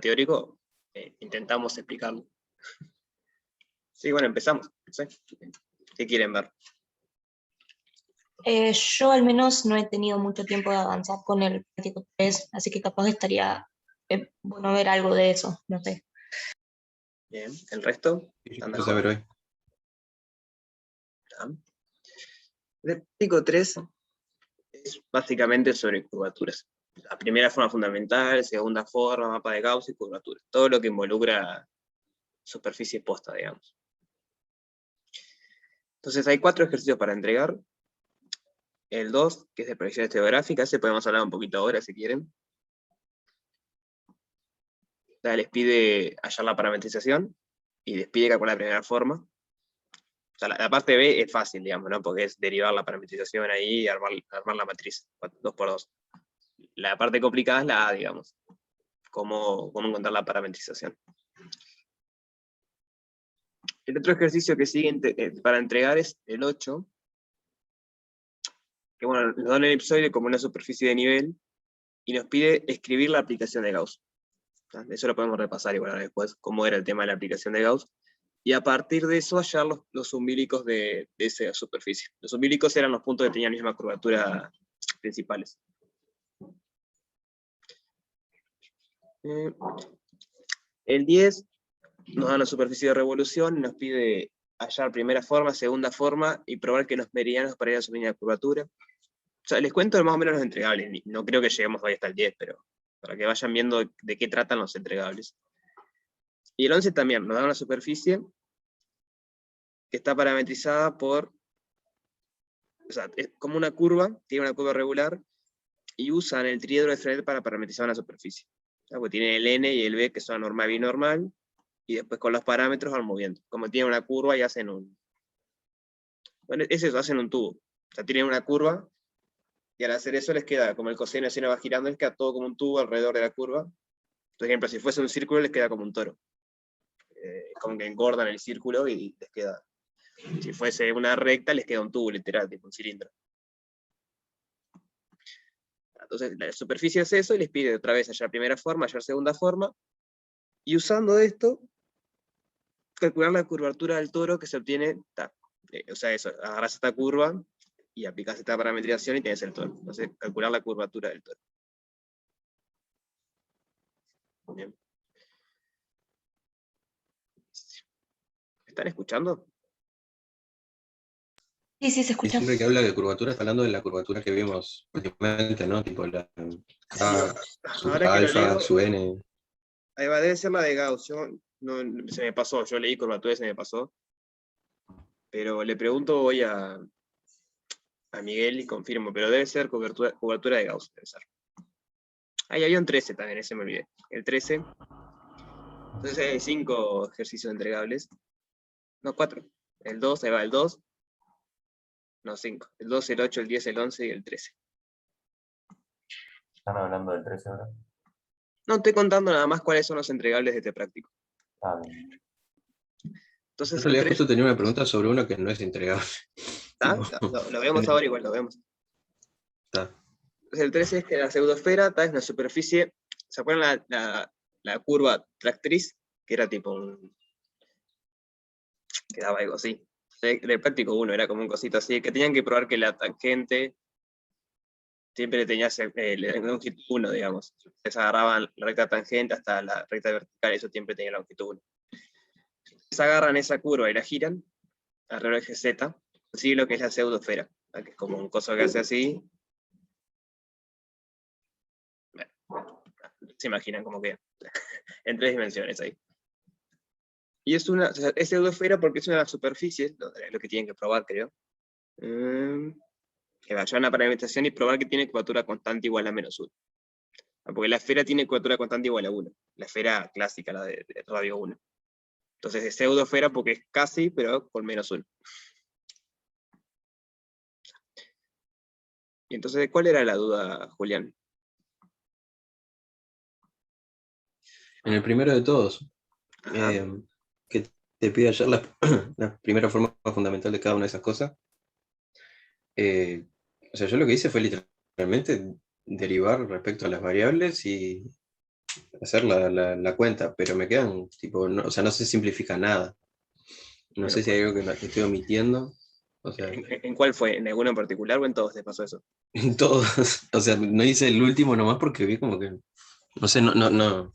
teórico, intentamos explicarlo. Sí, bueno, empezamos. ¿Sí? ¿Qué quieren ver? Yo al menos no he tenido mucho tiempo de avanzar con el práctico 3, así que capaz estaría bueno ver algo de eso, no sé. Bien, ¿el resto? Yo quiero saber hoy. El práctico 3 es básicamente sobre curvaturas. La primera forma fundamental, segunda forma, mapa de Gauss y curvaturas. Todo lo que involucra superficie expuesta, digamos. Entonces hay 4 ejercicios para entregar. El 2, que es de proyección estereográfica, ese podemos hablar un poquito ahora si quieren. Les pide hallar la parametrización y les pide calcular la primera forma. O sea, la parte B es fácil, digamos, ¿no? Porque es derivar la parametrización ahí y armar la matriz 2×2. La parte complicada es la A, digamos. Cómo encontrar la parametrización. El otro ejercicio que sigue para entregar es el 8, que bueno, nos da un elipsoide como una superficie de nivel, y nos pide escribir la aplicación de Gauss. Eso lo podemos repasar igual después, cómo era el tema de la aplicación de Gauss, y a partir de eso hallar los umbílicos de esa superficie. Los umbílicos eran los puntos que tenían la misma curvatura principales. El 10 nos da una superficie de revolución y nos pide hallar primera forma, segunda forma, y probar que los meridianos para ir a su línea de curvatura. O sea, les cuento más o menos los entregables, no creo que lleguemos hoy hasta el 10, pero para que vayan viendo de qué tratan los entregables. Y el 11 también nos da una superficie que está parametrizada por, o sea, es como una curva, tiene una curva regular, y usan el triedro de Fresnel para parametrizar una superficie. O sea, pues tiene el n y el b que son normal y binormal, y después con los parámetros van moviendo. Como tienen una curva y hacen un... Bueno, es eso, hacen un tubo. O sea, tienen una curva, y al hacer eso les queda, como el coseno de seno va girando, les queda todo como un tubo alrededor de la curva. Por ejemplo, si fuese un círculo, les queda como un toro. Como que engordan el círculo y les queda... Si fuese una recta, les queda un tubo literal, tipo un cilindro. Entonces, la superficie hace eso y les pide otra vez hallar primera forma, hallar segunda forma, y usando esto, calcular la curvatura del toro que se obtiene, o sea, eso, agarras esta curva y aplicas esta parametrización y tienes el toro. Entonces, calcular la curvatura del toro. Bien. ¿Me están escuchando? Sí, se escucha. Siempre que habla de curvatura, está hablando de la curvatura que vimos últimamente, ¿no? Tipo la A, su Ahora que lo alfa, leo, su N. ahí va, debe ser la de Gauss. Se me pasó, yo leí curvatura y se me pasó. Pero le pregunto hoy a Miguel y confirmo, pero debe ser curvatura de Gauss, debe ser. Ahí había un 13 también, ese me olvidé. El 13. Entonces hay 5 ejercicios entregables. No, 4. El 2, ahí va el 2. No, 5. El 2, el 8, el 10, el 11 y el 13. ¿Están hablando del 13 ahora? No, estoy contando nada más cuáles son los entregables de este práctico. Ah, bien. Entonces, En realidad justo tenía una pregunta sobre uno que no es entregable. lo vemos ahora igual, lo vemos. Está. Entonces, el 13 es que la pseudosfera es una superficie. ¿Se acuerdan la curva tractriz? Que era tipo un... que daba algo así. Del práctico 1 era como un cosito así, que tenían que probar que la tangente siempre tenía la longitud 1, digamos. Entonces agarraban la recta tangente hasta la recta vertical, eso siempre tenía longitud 1. Entonces agarran esa curva y la giran alrededor del eje Z, consigue lo que es la pseudosfera, que es como un coso que hace así. Bueno, se imaginan cómo queda. En 3 dimensiones ahí. Y es pseudosfera porque es una de las superficies, lo que tienen que probar, creo. Que vayan a parametrización y probar que tiene curvatura constante igual a -1. Porque la esfera tiene curvatura constante igual a 1. La esfera clásica, la de radio 1. Entonces es pseudosfera porque es casi, pero con -1. Y entonces, ¿cuál era la duda, Julián? En el primero de todos, que te pide hallar la primera forma fundamental de cada una de esas cosas. O sea, yo lo que hice fue literalmente derivar respecto a las variables y hacer la cuenta, pero me quedan, tipo, no, o sea, no se simplifica nada. No Bueno, sé si hay algo que estoy omitiendo. O sea, ¿en cuál fue? ¿En alguno en particular o en todos te pasó eso? en todos. O sea, no hice el último nomás porque vi como que, no sé, no.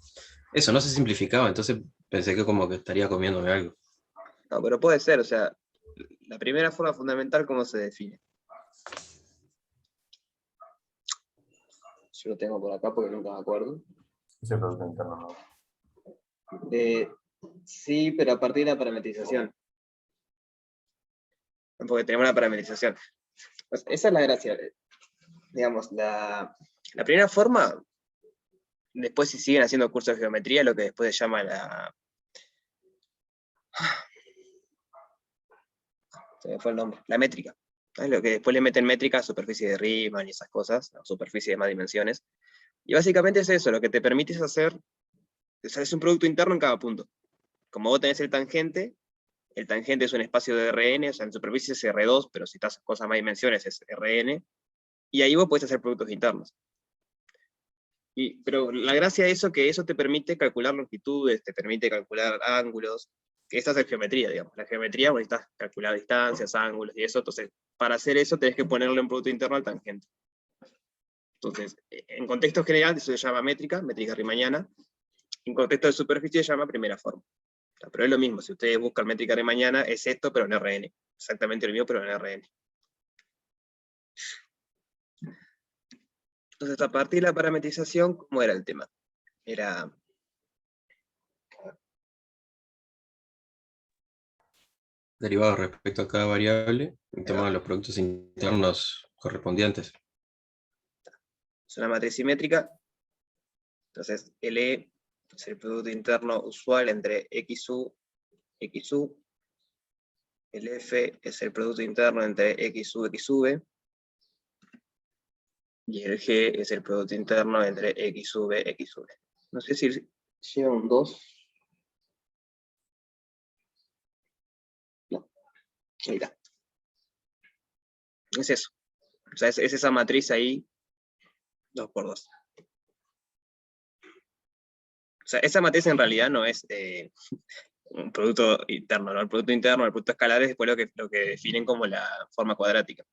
Eso no se simplificaba, entonces pensé que como que estaría comiéndome algo. No, pero puede ser, o sea, la primera forma fundamental, ¿cómo se define? Yo lo tengo por acá porque nunca me acuerdo. Es el producto interno, ¿no? Sí, pero a partir de la parametrización. Porque tenemos la parametrización. Pues esa es la gracia. Digamos, la primera forma, después si siguen haciendo cursos de geometría, lo que después se llama se me fue el nombre, la métrica. ¿No? Lo que después le meten métrica a superficie de Riemann y esas cosas, a superficie de más dimensiones. Y básicamente es eso, lo que te permite es hacer, es un producto interno en cada punto. Como vos tenés el tangente es un espacio de Rn, o sea, en superficie es R2, pero si estás cosas más dimensiones es Rn, y ahí vos podés hacer productos internos. Pero la gracia de eso es que eso te permite calcular longitudes, te permite calcular ángulos, que esta es geometría, digamos. La geometría, vos necesitas calcular distancias, ángulos y eso, entonces, para hacer eso tenés que ponerle un producto interno al tangente. Entonces, en contexto general, eso se llama métrica riemanniana, en contexto de superficie se llama primera forma. Pero es lo mismo, si ustedes buscan métrica riemanniana, es esto, pero en Rn. Exactamente lo mismo, pero en Rn. Entonces, a partir de la parametrización, ¿cómo era el tema? Era... Derivados respecto a cada variable y tomaba los productos internos correspondientes. Es una matriz simétrica. Entonces, LE es el producto interno usual entre XU, XU. El F es el producto interno entre XU, XV. Y el G es el producto interno entre XV, XV. No sé si lleva un 2. No, ahí está. Es eso. O sea, es esa matriz ahí, 2 por 2. O sea, esa matriz en realidad no es un producto interno, ¿no? El producto interno, el producto escalar es después lo que definen como la forma cuadrática.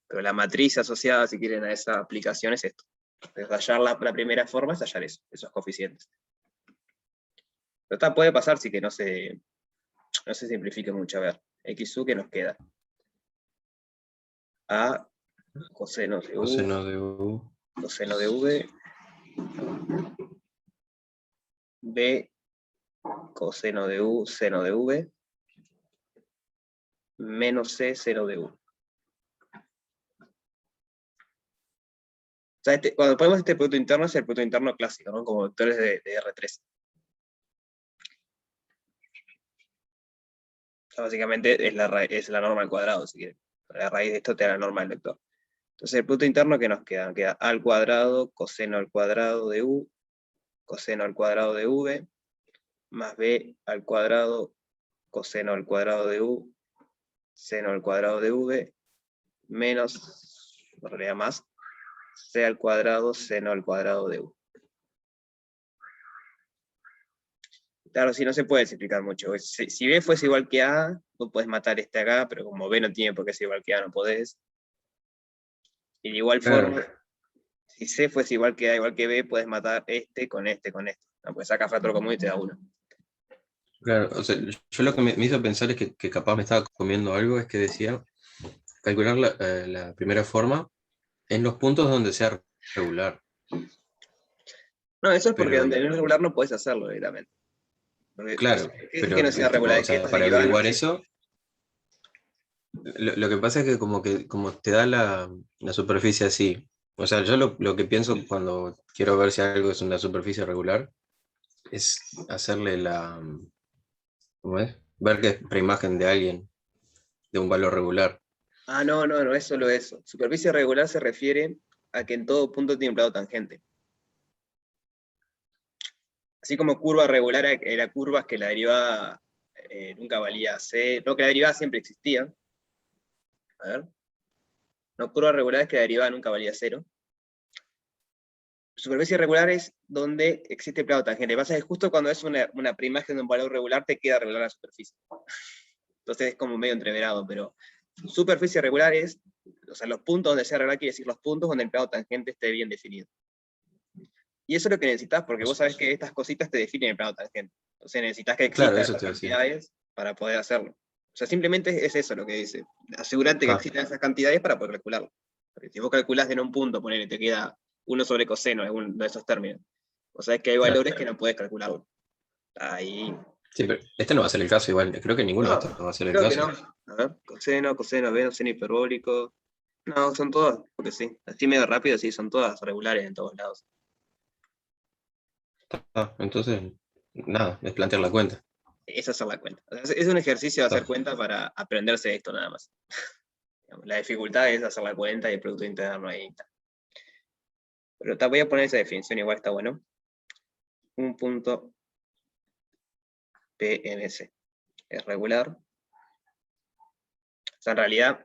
Pero la matriz asociada, si quieren, a esa aplicación es esto. Es hallar la primera forma, es hallar eso, esos coeficientes. Pero puede pasar sí que no se simplifique mucho. A ver, XU que nos queda. A coseno de U, Coseno de U. coseno de V, B coseno de U, seno de V, menos C, seno de U. O sea, cuando ponemos este producto interno es el producto interno clásico, ¿no? Como vectores de R3. O sea, básicamente es la norma al cuadrado, si quieren. La raíz de esto te da la norma del vector. Entonces, el producto interno que nos queda, A al cuadrado, coseno al cuadrado de U, coseno al cuadrado de V, más B al cuadrado, coseno al cuadrado de U, seno al cuadrado de V, menos, en realidad más, C al cuadrado, seno al cuadrado de U. Claro, si no se puede simplificar mucho. Si B fuese igual que A, tú puedes matar este acá, pero como B no tiene por qué ser igual que A, no podés. Y de igual forma, si C fuese igual que A, igual que B, puedes matar este con este, con este. No, pues saca factor común y te da uno. Claro, o sea, yo lo que me hizo pensar es que capaz me estaba comiendo algo, es que decía calcular la primera forma en los puntos donde sea regular. No, eso es porque Pero, donde no es regular no puedes hacerlo directamente. Porque, claro, ¿qué es pero que no sea regular? tipo, o Es que sea, estas para derivadas no averiguar existen. eso, lo que pasa es que como te da la superficie así. O sea, yo lo que pienso cuando quiero ver si algo es una superficie regular es hacerle ¿cómo es? Ver que es preimagen de alguien, de un valor regular. Ah, no es solo eso. Superficie regular se refiere a que en todo punto tiene un plano tangente. Así como curva regular era curvas que la derivada nunca valía C, no, que la derivada siempre existía. A ver. No, curva regular es que la derivada nunca valía 0. Superficie regular es donde existe plano tangente. Lo que pasa es que justo cuando es una preimagen de un valor regular, te queda regular la superficie. Entonces es como medio entreverado, pero superficie regular es, o sea, los puntos donde sea regular quiere decir los puntos donde el plano tangente esté bien definido. Y eso es lo que necesitas, porque vos sabés que estas cositas te definen el plano tangente. Entonces necesitas que existan Claro, eso esas te decía. cantidades para poder hacerlo. O sea, simplemente es eso lo que dice. Asegurate que Ah. existan esas cantidades para poder calcularlo. Porque si vos calculás en un punto, ponele, te queda 1 sobre coseno, es uno de esos términos. O sea, es que hay Claro. valores que no puedes calcularlo. Ahí. Sí, pero este no va a ser el caso igual. Creo que ninguno de No, estos va a ser el creo que caso. no. A ver, coseno, coseno B, seno hiperbólico. No, son todas, porque sí. Así medio rápido, sí, son todas regulares en todos lados. Ah, entonces, nada, es plantear la cuenta. Es hacer la cuenta. O sea, es un ejercicio de hacer Ah. cuenta para aprenderse esto nada más. Digamos, la dificultad es hacer la cuenta y el producto interno ahí está. Pero voy a poner esa definición, igual está bueno. Un punto PMC es regular. O sea, en realidad,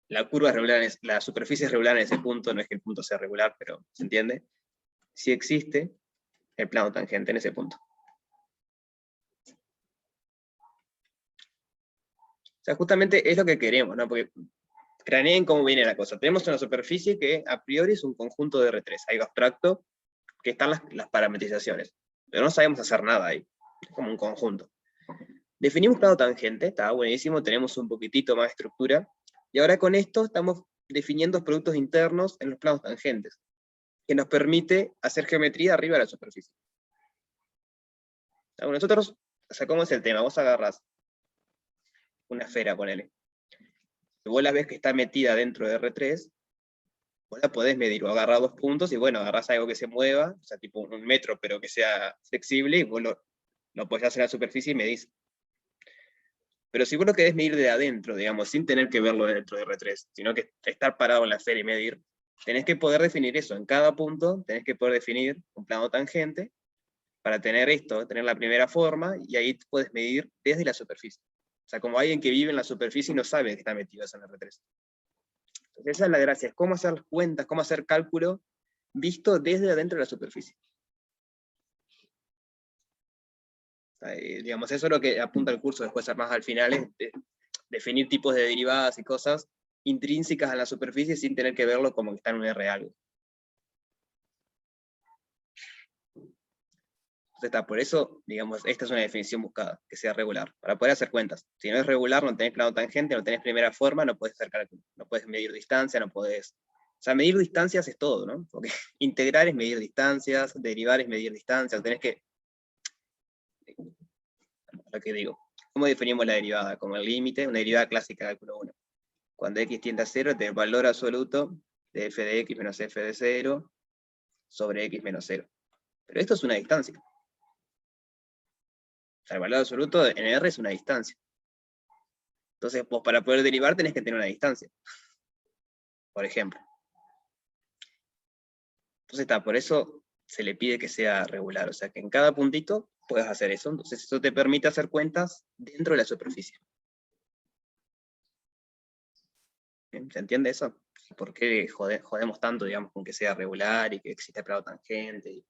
la curva es regular, la superficie es regular en ese punto, no es que el punto sea regular, pero ¿se entiende? Si existe el plano tangente en ese punto. O sea, justamente es lo que queremos, ¿no? Porque craneen cómo viene la cosa. Tenemos una superficie que a priori es un conjunto de R3, algo abstracto, que están las parametrizaciones. Pero no sabemos hacer nada ahí, es como un conjunto. Definimos plano tangente, está buenísimo, tenemos un poquitito más de estructura, y ahora con esto estamos definiendo productos internos en los planos tangentes, que nos permite hacer geometría arriba de la superficie. O sea, nosotros, o sea, ¿cómo es el tema? Vos agarrás una esfera, ponele. Si vos la ves que está metida dentro de R3, vos la podés medir, o agarrar 2 puntos, y bueno, agarrás algo que se mueva, o sea, tipo un metro, pero que sea flexible, y vos lo podés hacer en la superficie y medís. Pero si vos lo querés medir de adentro, digamos, sin tener que verlo dentro de R3, sino que estar parado en la esfera y medir, tenés que poder definir eso. En cada punto tenés que poder definir un plano tangente para tener esto, tener la primera forma, y ahí puedes medir desde la superficie. O sea, como alguien que vive en la superficie y no sabe que está metido eso en R3. Entonces esa es la gracia, es cómo hacer cuentas, cómo hacer cálculo visto desde adentro de la superficie. Digamos, eso es lo que apunta el curso después más al final, es definir tipos de derivadas y cosas intrínsecas a la superficie sin tener que verlo como que está en un R algo. Entonces está, por eso, digamos, esta es una definición buscada, que sea regular, para poder hacer cuentas. Si no es regular, no tenés plano tangente, no tenés primera forma, no podés hacer cálculo, no podés medir distancia, no podés... O sea, medir distancias es todo, ¿no? Porque integrar es medir distancias, derivar es medir distancias, tenés que... Lo que digo, ¿cómo definimos la derivada? Como el límite, una derivada clásica de cálculo 1. Cuando x tiende a 0, tenés el valor absoluto de f de x menos f de 0 sobre x menos 0. Pero esto es una distancia. O sea, el valor absoluto en R es una distancia. Entonces, vos para poder derivar tenés que tener una distancia. Por ejemplo. Entonces está, por eso se le pide que sea regular. O sea, que en cada puntito puedas hacer eso. Entonces eso te permite hacer cuentas dentro de la superficie. ¿Se entiende eso? ¿Por qué jodemos tanto, digamos, con que sea regular y que exista plano tangente?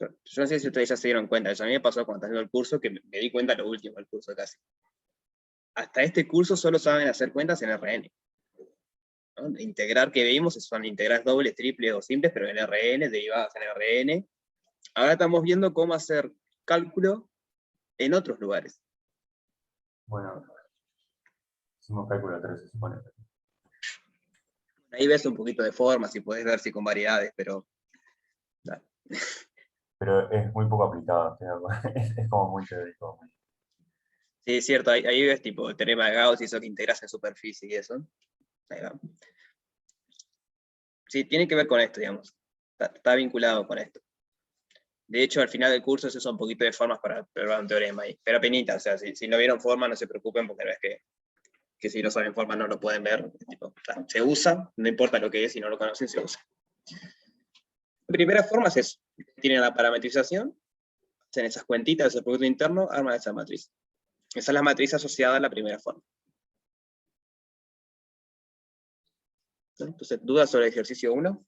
Yo no sé si ustedes ya se dieron cuenta, eso a mí me pasó cuando estaba haciendo el curso, que me di cuenta lo último del curso casi. Hasta este curso solo saben hacer cuentas en RN. ¿No? Integrar que vimos son integrales dobles, triples o simples, pero en RN, derivadas en RN. Ahora estamos viendo cómo hacer cálculo en otros lugares. Bueno, hicimos cálculo 3, se supone. Ahí ves un poquito de formas y podés ver si con variedades, pero... No. Pero es muy poco aplicado, estoy de acuerdo. Es como muy teórico. Sí, es cierto, ahí ves tipo el teorema de Gauss y eso que integras en superficie y eso. Ahí va. Sí, tiene que ver con esto, digamos. Está vinculado con esto. De hecho, al final del curso se usa un poquito de formas para probar un teorema ahí. Pero penita, o sea, si no vieron forma, no se preocupen, porque no es que si no saben forma no lo pueden ver. Tipo, se usa, no importa lo que es, si no lo conocen, se usa. La primera forma es eso. Tienen la parametrización, hacen esas cuentitas, ese producto interno, arman esa matriz. Esa es la matriz asociada a la primera forma. Entonces, ¿dudas sobre el ejercicio 1?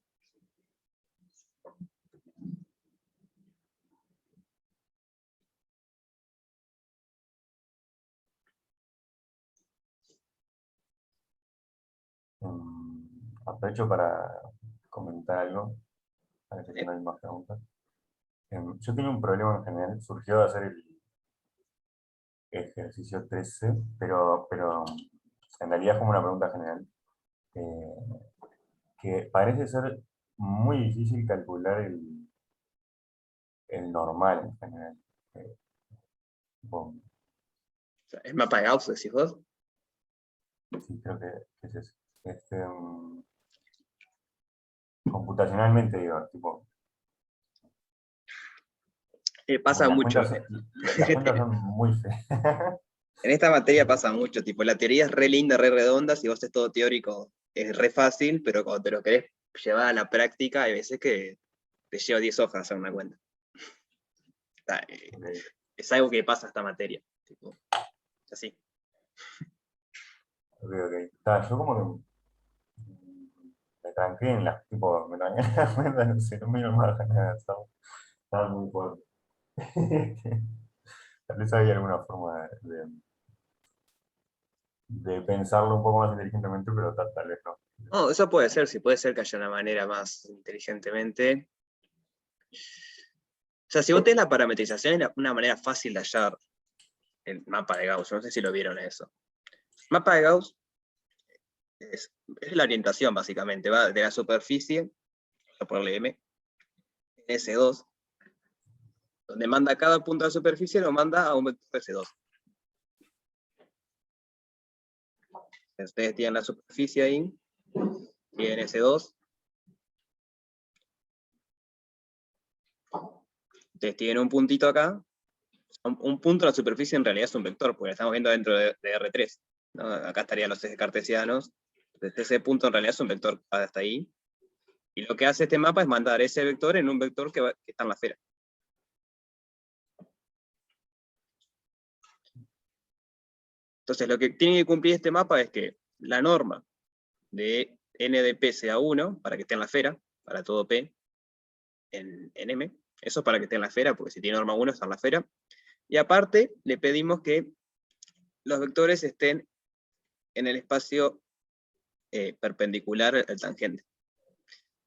Aprovecho para comentar algo, parece que no hay más preguntas. Yo tenía un problema en general, surgió de hacer el ejercicio 13, pero en realidad es como una pregunta general, eh, que parece ser muy difícil calcular el normal en general. Tipo, O sea, ¿el mapa de Gauss, decís vos? sí, creo que es eso. Computacionalmente, digo, tipo, como Pasa que mucho. las cuentas son muy feas. En esta materia pasa mucho, tipo, la teoría es re linda, re redonda, si vos es todo teórico, es re fácil, pero cuando te lo querés llevar a la práctica, hay veces que te lleva 10 hojas hacer una cuenta. Ok, Es algo que pasa esta materia. Tipo, así. ok. Yo como que me tranqué en las, tipo, me tranqué en las cuentas, no sé, no me dio más ganas, estaba muy fuerte. Tal vez había alguna forma de pensarlo un poco más inteligentemente, pero tal vez no. No, eso puede ser, sí, puede ser que haya una manera más inteligentemente. O sea, si vos tenés la parametrización, es una manera fácil de hallar el mapa de Gauss. No sé si lo vieron eso. Mapa de Gauss es la orientación, básicamente. Va de la superficie, voy a ponerle M, en S2, donde manda cada punto de la superficie, lo manda a un vector S2. Ustedes tienen la superficie ahí, tienen S2. Ustedes tienen un puntito acá. Un punto en la superficie en realidad es un vector, porque lo estamos viendo dentro de R3. ¿No? Acá estarían los ejes cartesianos. Entonces, ese punto en realidad es un vector que va hasta ahí. Y lo que hace este mapa es mandar ese vector en un vector que está en la esfera. Entonces, lo que tiene que cumplir este mapa es que la norma de n de p sea 1, para que esté en la esfera, para todo p en M. Eso es para que esté en la esfera, porque si tiene norma 1 está en la esfera. Y aparte, le pedimos que los vectores estén en el espacio perpendicular al tangente.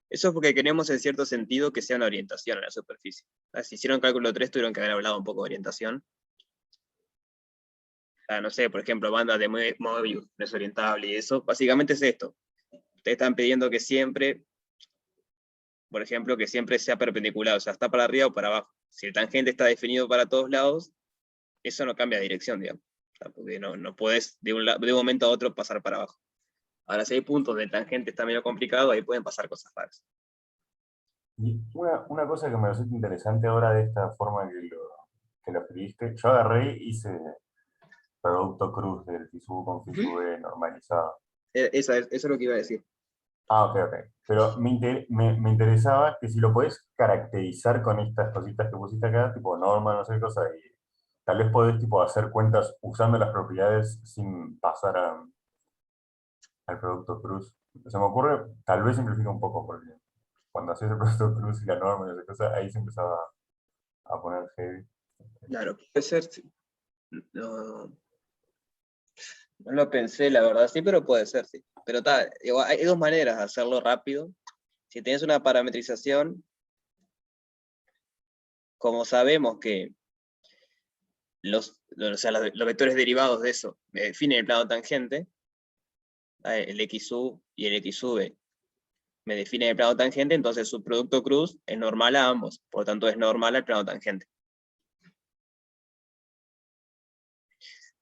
Eso es porque queremos en cierto sentido que sea una orientación a la superficie. Si hicieron cálculo 3 tuvieron que haber hablado un poco de orientación. No sé, por ejemplo, bandas de Mobius, desorientable y eso. Básicamente es esto. Ustedes están pidiendo que siempre, por ejemplo, que siempre sea perpendicular, o sea, está para arriba o para abajo. Si el tangente está definido para todos lados, eso no cambia de dirección, digamos. O sea, porque no puedes de un momento a otro pasar para abajo. Ahora, si hay puntos donde el tangente está medio complicado, ahí pueden pasar cosas raras. Y una cosa que me resulta interesante ahora de esta forma que lo escribiste, yo agarré y hice producto cruz del FISU con FISU normalizado. Eso es lo que iba a decir. Ah, ok, ok. Pero me interesaba que si lo podés caracterizar con estas cositas que pusiste acá, tipo norma, no sé qué cosa, y tal vez podés tipo hacer cuentas usando las propiedades sin pasar al producto cruz. Se me ocurre, tal vez simplifica un poco, porque cuando hacías el producto cruz y la norma y no sé qué cosa, ahí se empezaba a poner heavy. Claro, puede ser. Sí. No, no lo pensé, la verdad, sí, pero puede ser, sí. Pero igual, hay dos maneras de hacerlo rápido. Si tienes una parametrización, como sabemos que o sea, los vectores derivados de eso me definen el plano tangente, el XU y el XV me definen el plano tangente, entonces su producto cruz es normal a ambos, por lo tanto es normal al plano tangente.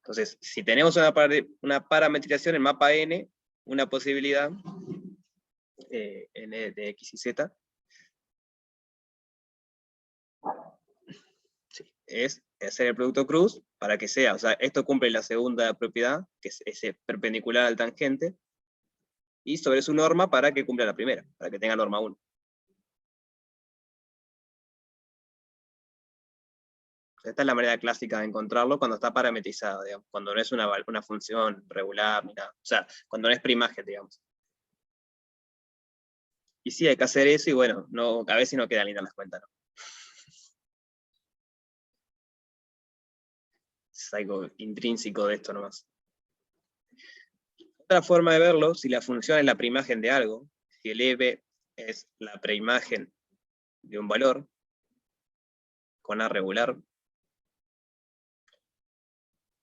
Entonces, si tenemos una parametrización en mapa N, una posibilidad, N de X y Z, sí, es hacer el producto cruz para que sea, o sea, esto cumple la segunda propiedad, que es ese perpendicular al tangente, y sobre su norma para que cumpla la primera, para que tenga norma 1. Esta es la manera clásica de encontrarlo cuando está parametrizado, digamos, cuando no es una función regular, ni nada. O sea, cuando no es preimagen, digamos. Y sí, hay que hacer eso, y bueno, no, a veces no quedan lindas las cuentas, ¿no? Es algo intrínseco de esto nomás. Otra forma de verlo, si la función es la preimagen de algo, si el EV es la preimagen de un valor, con A regular,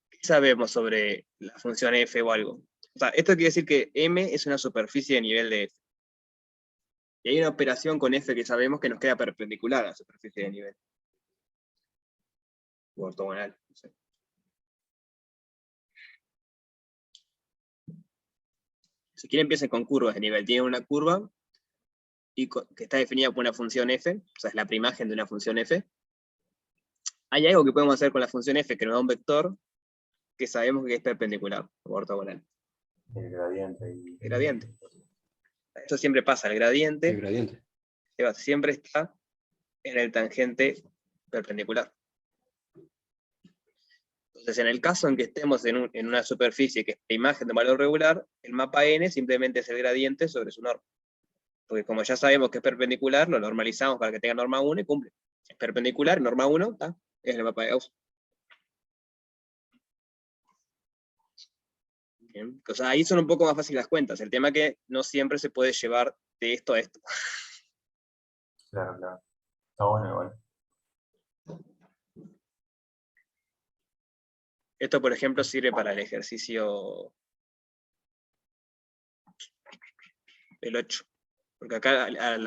¿qué sabemos sobre la función f o algo? O sea, esto quiere decir que M es una superficie de nivel de f. Y hay una operación con f que sabemos que nos queda perpendicular a la superficie de nivel. O ortogonal, no sé. Si quieren, empiecen con curvas de nivel. Tienen una curva que está definida por una función f, o sea, es la preimagen de una función f. Hay algo que podemos hacer con la función f que nos da un vector que sabemos que es perpendicular o ortogonal. El gradiente. El gradiente. Esto siempre pasa, el gradiente, El gradiente. siempre está en el tangente perpendicular. Entonces, en el caso en que estemos en una superficie que es la imagen de valor regular, el mapa n simplemente es el gradiente sobre su norma. Porque como ya sabemos que es perpendicular, lo normalizamos para que tenga norma 1 y cumple. Es perpendicular, norma 1, es el mapa de Gauss. Bien. O sea, ahí son un poco más fáciles las cuentas. El tema es que no siempre se puede llevar de esto a esto. Claro, claro. Está bueno igual. Esto, por ejemplo, sirve para el ejercicio del 8. Porque acá a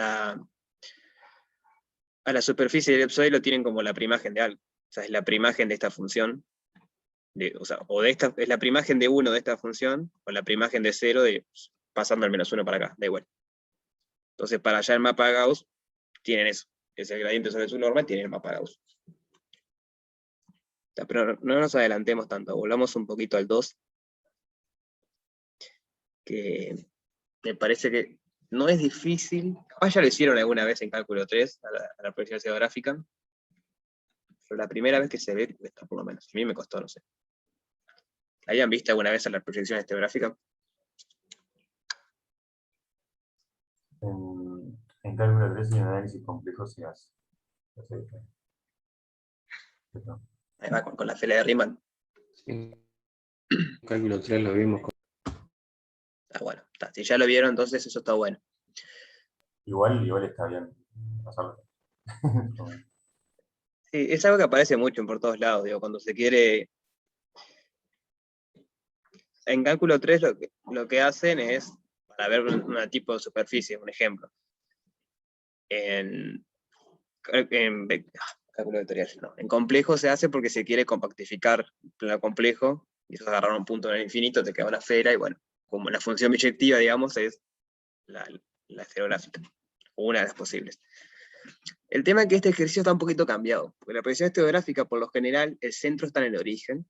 la superficie del elipsoide lo tienen como la preimagen de algo. O sea, es la preimagen de esta función. Es la preimagen de 1 de esta función, o la preimagen de 0 de pasando al -1 para acá, da igual. Entonces, para allá el mapa de Gauss, tienen eso. Es el gradiente sobre su norma, tienen el mapa de Gauss. Pero no nos adelantemos tanto, volvamos un poquito al 2, que me parece que no es difícil, capaz ya lo hicieron alguna vez en cálculo 3, a la proyección geográfica, pero la primera vez que se ve cuesta por lo menos, a mí me costó, no sé. ¿Habían visto alguna vez a la proyección geográfica? En cálculo 3 y en análisis complejo se hace. Ahí va, con la fila de Riemann. Sí. Cálculo 3 lo vimos. Bueno, si ya lo vieron, entonces eso está bueno. Igual está bien pasarlo. Sí, es algo que aparece mucho por todos lados, digo, cuando se quiere. En cálculo 3 lo que hacen es, para ver un tipo de superficie, un ejemplo. Cálculo vectorial, no. En complejo se hace porque se quiere compactificar plano complejo, y eso agarrar un punto en el infinito, te queda una esfera, y bueno, como la función biyectiva, digamos, es la esferográfica, o una de las posibles. El tema es que este ejercicio está un poquito cambiado, porque la proyección estereográfica, por lo general, el centro está en el origen,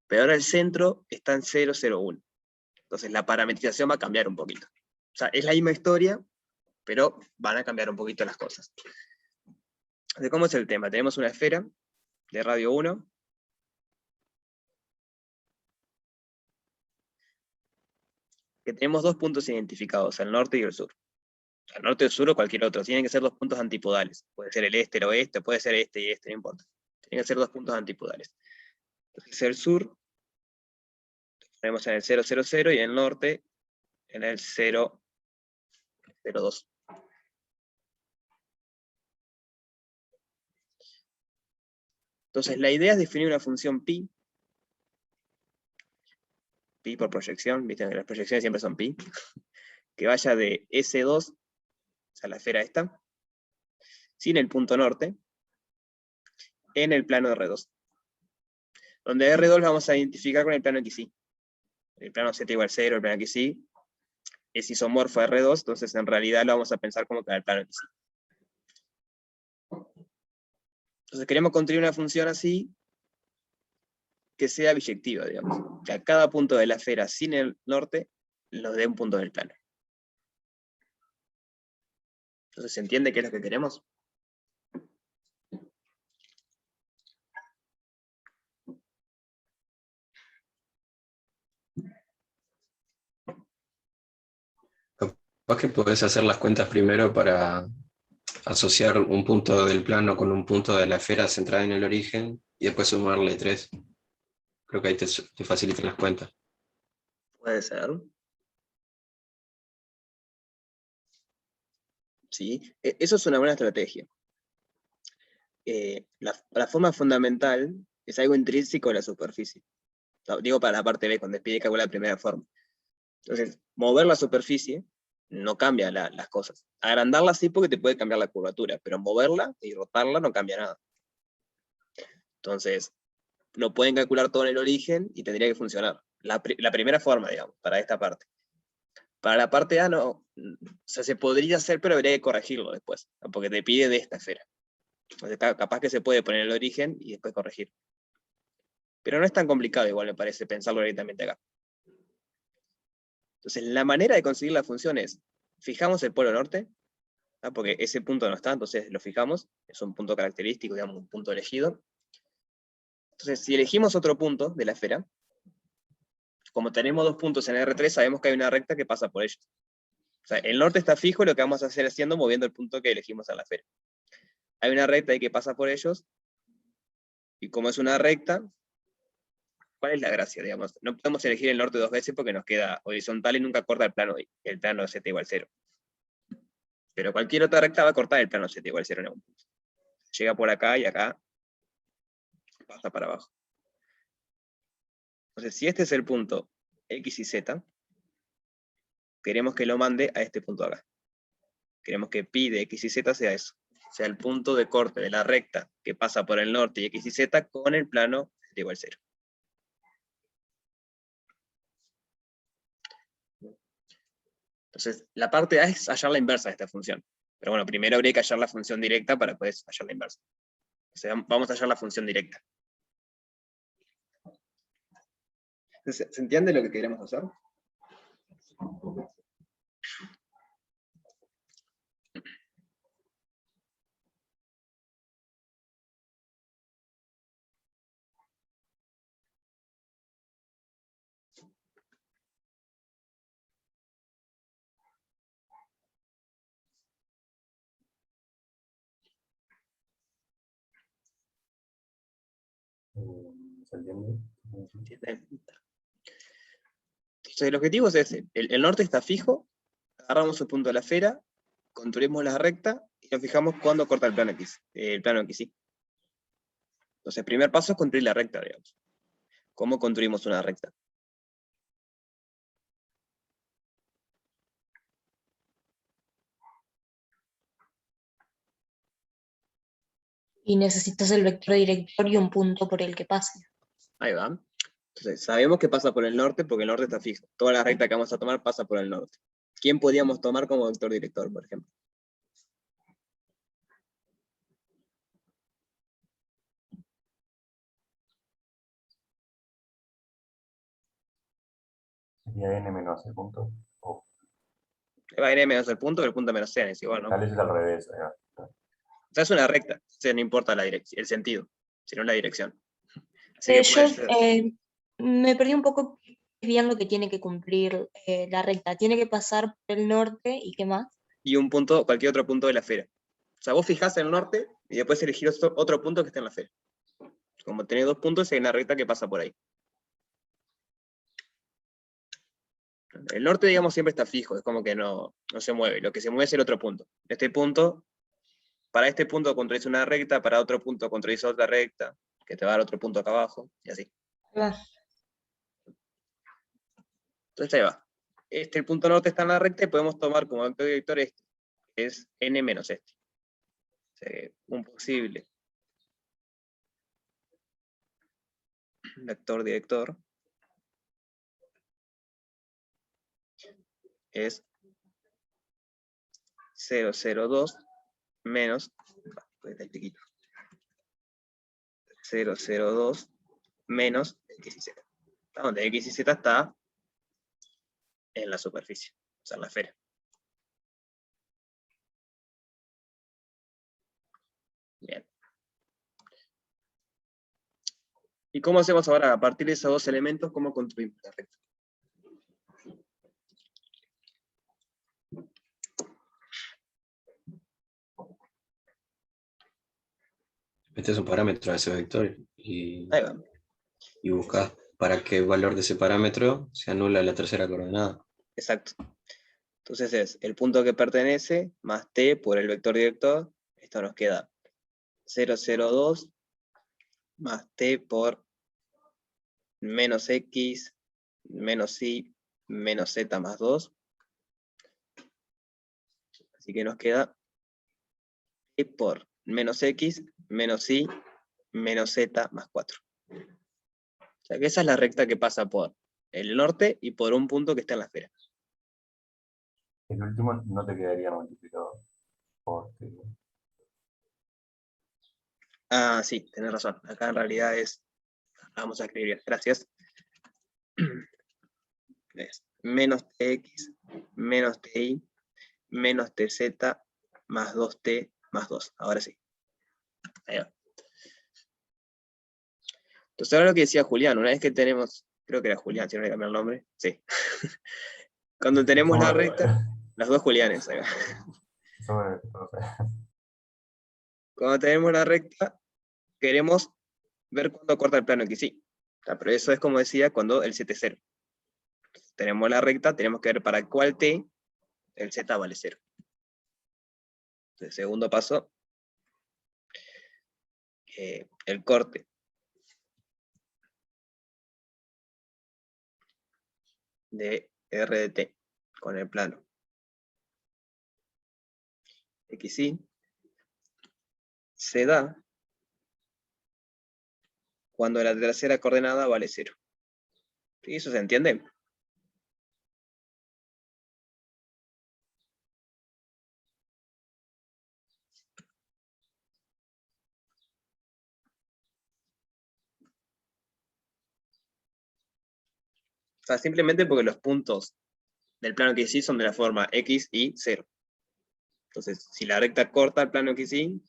pero ahora el centro está en 0, 0, 1. Entonces la parametrización va a cambiar un poquito. O sea, es la misma historia, pero van a cambiar un poquito las cosas. Entonces, ¿cómo es el tema? Tenemos una esfera de radio 1, que tenemos dos puntos identificados, el norte y el sur. El norte, el sur o cualquier otro. Tienen que ser dos puntos antipodales. Puede ser el este, el oeste, puede ser este y este, no importa. Tienen que ser dos puntos antipodales. Entonces el sur, lo ponemos en el 0, 0, 0, y el norte en el 0, 0, 2. Entonces la idea es definir una función pi por proyección, viste que las proyecciones siempre son pi, que vaya de S2, o sea, la esfera esta, sin el punto norte, en el plano R2. Donde R2 lo vamos a identificar con el plano XY. El plano Z igual 0, el plano XY es isomorfo a R2, entonces en realidad lo vamos a pensar como que el plano XY. Entonces queremos construir una función así, que sea biyectiva, digamos. Que a cada punto de la esfera sin el norte, nos dé un punto del plano. Entonces, ¿se entiende qué es lo que queremos? Capaz que podés hacer las cuentas primero para asociar un punto del plano con un punto de la esfera centrada en el origen y después sumarle 3. Creo que ahí te facilitan las cuentas. Puede ser. Sí, eso es una buena estrategia. La forma fundamental es algo intrínseco de la superficie. Digo para la parte B, cuando pide calcular la primera forma. Entonces, mover la superficie no cambia las cosas. Agrandarla sí porque te puede cambiar la curvatura, pero moverla y rotarla no cambia nada. Entonces, lo pueden calcular todo en el origen y tendría que funcionar. La primera forma, digamos, para esta parte. Para la parte A no, o sea, se podría hacer, pero habría que corregirlo después, porque te pide de esta esfera. Entonces, capaz que se puede poner el origen y después corregir. Pero no es tan complicado, igual me parece, pensarlo directamente acá. Entonces, la manera de conseguir la función es, fijamos el polo norte, ¿no? Porque ese punto no está, entonces lo fijamos, es un punto característico, digamos, un punto elegido. Entonces, si elegimos otro punto de la esfera, como tenemos 2 puntos en R3, sabemos que hay una recta que pasa por ellos. O sea, el norte está fijo y lo que vamos a hacer es moviendo el punto que elegimos en la esfera. Hay una recta ahí que pasa por ellos, y como es una recta, ¿cuál es la gracia? Digamos, no podemos elegir el norte 2 veces porque nos queda horizontal y nunca corta el plano z igual 0. Pero cualquier otra recta va a cortar el plano z igual 0 en algún punto. Llega por acá y acá pasa para abajo. Entonces, si este es el punto X y Z, queremos que lo mande a este punto de acá. Queremos que pi de X y Z sea eso. Sea el punto de corte de la recta que pasa por el norte y X y Z con el plano z igual 0. Entonces, la parte A es hallar la inversa de esta función. Pero bueno, primero habría que hallar la función directa para poder hallar la inversa. O sea, vamos a hallar la función directa. ¿Se entiende lo que queremos hacer? ¿Se entiende? Entonces, el objetivo es ese. El norte está fijo, agarramos el punto de la esfera, construimos la recta y nos fijamos cuándo corta el plano X. Y. Entonces, el primer paso es construir la recta, digamos. ¿Cómo construimos una recta? Y necesitas el vector director y un punto por el que pase. Ahí va. Entonces, sabemos que pasa por el norte porque el norte está fijo. Toda la recta que vamos a tomar pasa por el norte. ¿Quién podríamos tomar como vector director, por ejemplo? Sería n menos el punto. O Va a n menos el punto, pero el punto menos c es igual, ¿no? tal vez es al revés. O sea, es una recta. O sea, no importa el sentido, sino la dirección. Así que puede ser. Me perdí un poco bien lo que tiene que cumplir la recta. Tiene que pasar por el norte y ¿qué más? Y un punto, cualquier otro punto de la esfera. O sea, vos fijás en el norte y después elegís otro punto que esté en la esfera. Como tenés 2 puntos, hay una recta que pasa por ahí. El norte, digamos, siempre está fijo, es como que no se mueve. Lo que se mueve es el otro punto. Para este punto construís una recta, para otro punto construís otra recta, que te va a dar otro punto acá abajo, y así. Entonces ahí va. El punto norte está en la recta y podemos tomar como vector director este, que es n menos este. O sea, un posible vector director es 0,02 menos 0,02 menos X y Z. Donde X y Z está en la superficie, o sea, en la esfera. Bien. ¿Y cómo hacemos ahora? A partir de esos 2 elementos, ¿cómo construimos la recta? Este es un parámetro de ese vector y Ahí va. buscas para qué valor de ese parámetro se anula la tercera coordenada. Exacto. Entonces es el punto que pertenece más t por el vector director. Esto nos queda 0, 0, 2 más t por menos x menos y menos z más 2. Así que nos queda t por menos x menos y menos z más 4. O sea que esa es la recta que pasa por el norte y por un punto que está en la esfera. El último no te quedaría multiplicado por t. Ah, sí, tenés razón. Acá en realidad es... Vamos a escribir, gracias. Es menos tx menos ti menos tz más 2t más 2. Ahora sí. Ahí va. Entonces ahora lo que decía Julián, una vez que tenemos, creo que era Julián, si no le cambié el nombre, sí. Cuando tenemos la recta, los dos Julianes, ahí va. Cuando tenemos la recta, queremos ver cuándo corta el plano XY. O sea, pero eso es como decía cuando el z es 0. Tenemos la recta, tenemos que ver para cuál t el z vale 0. Entonces, segundo paso, el corte de R de t con el plano XY se da cuando la tercera coordenada vale 0. ¿Sí? ¿Eso se entiende? O sea, simplemente porque los puntos del plano XY son de la forma X y 0. Entonces, si la recta corta el plano XY,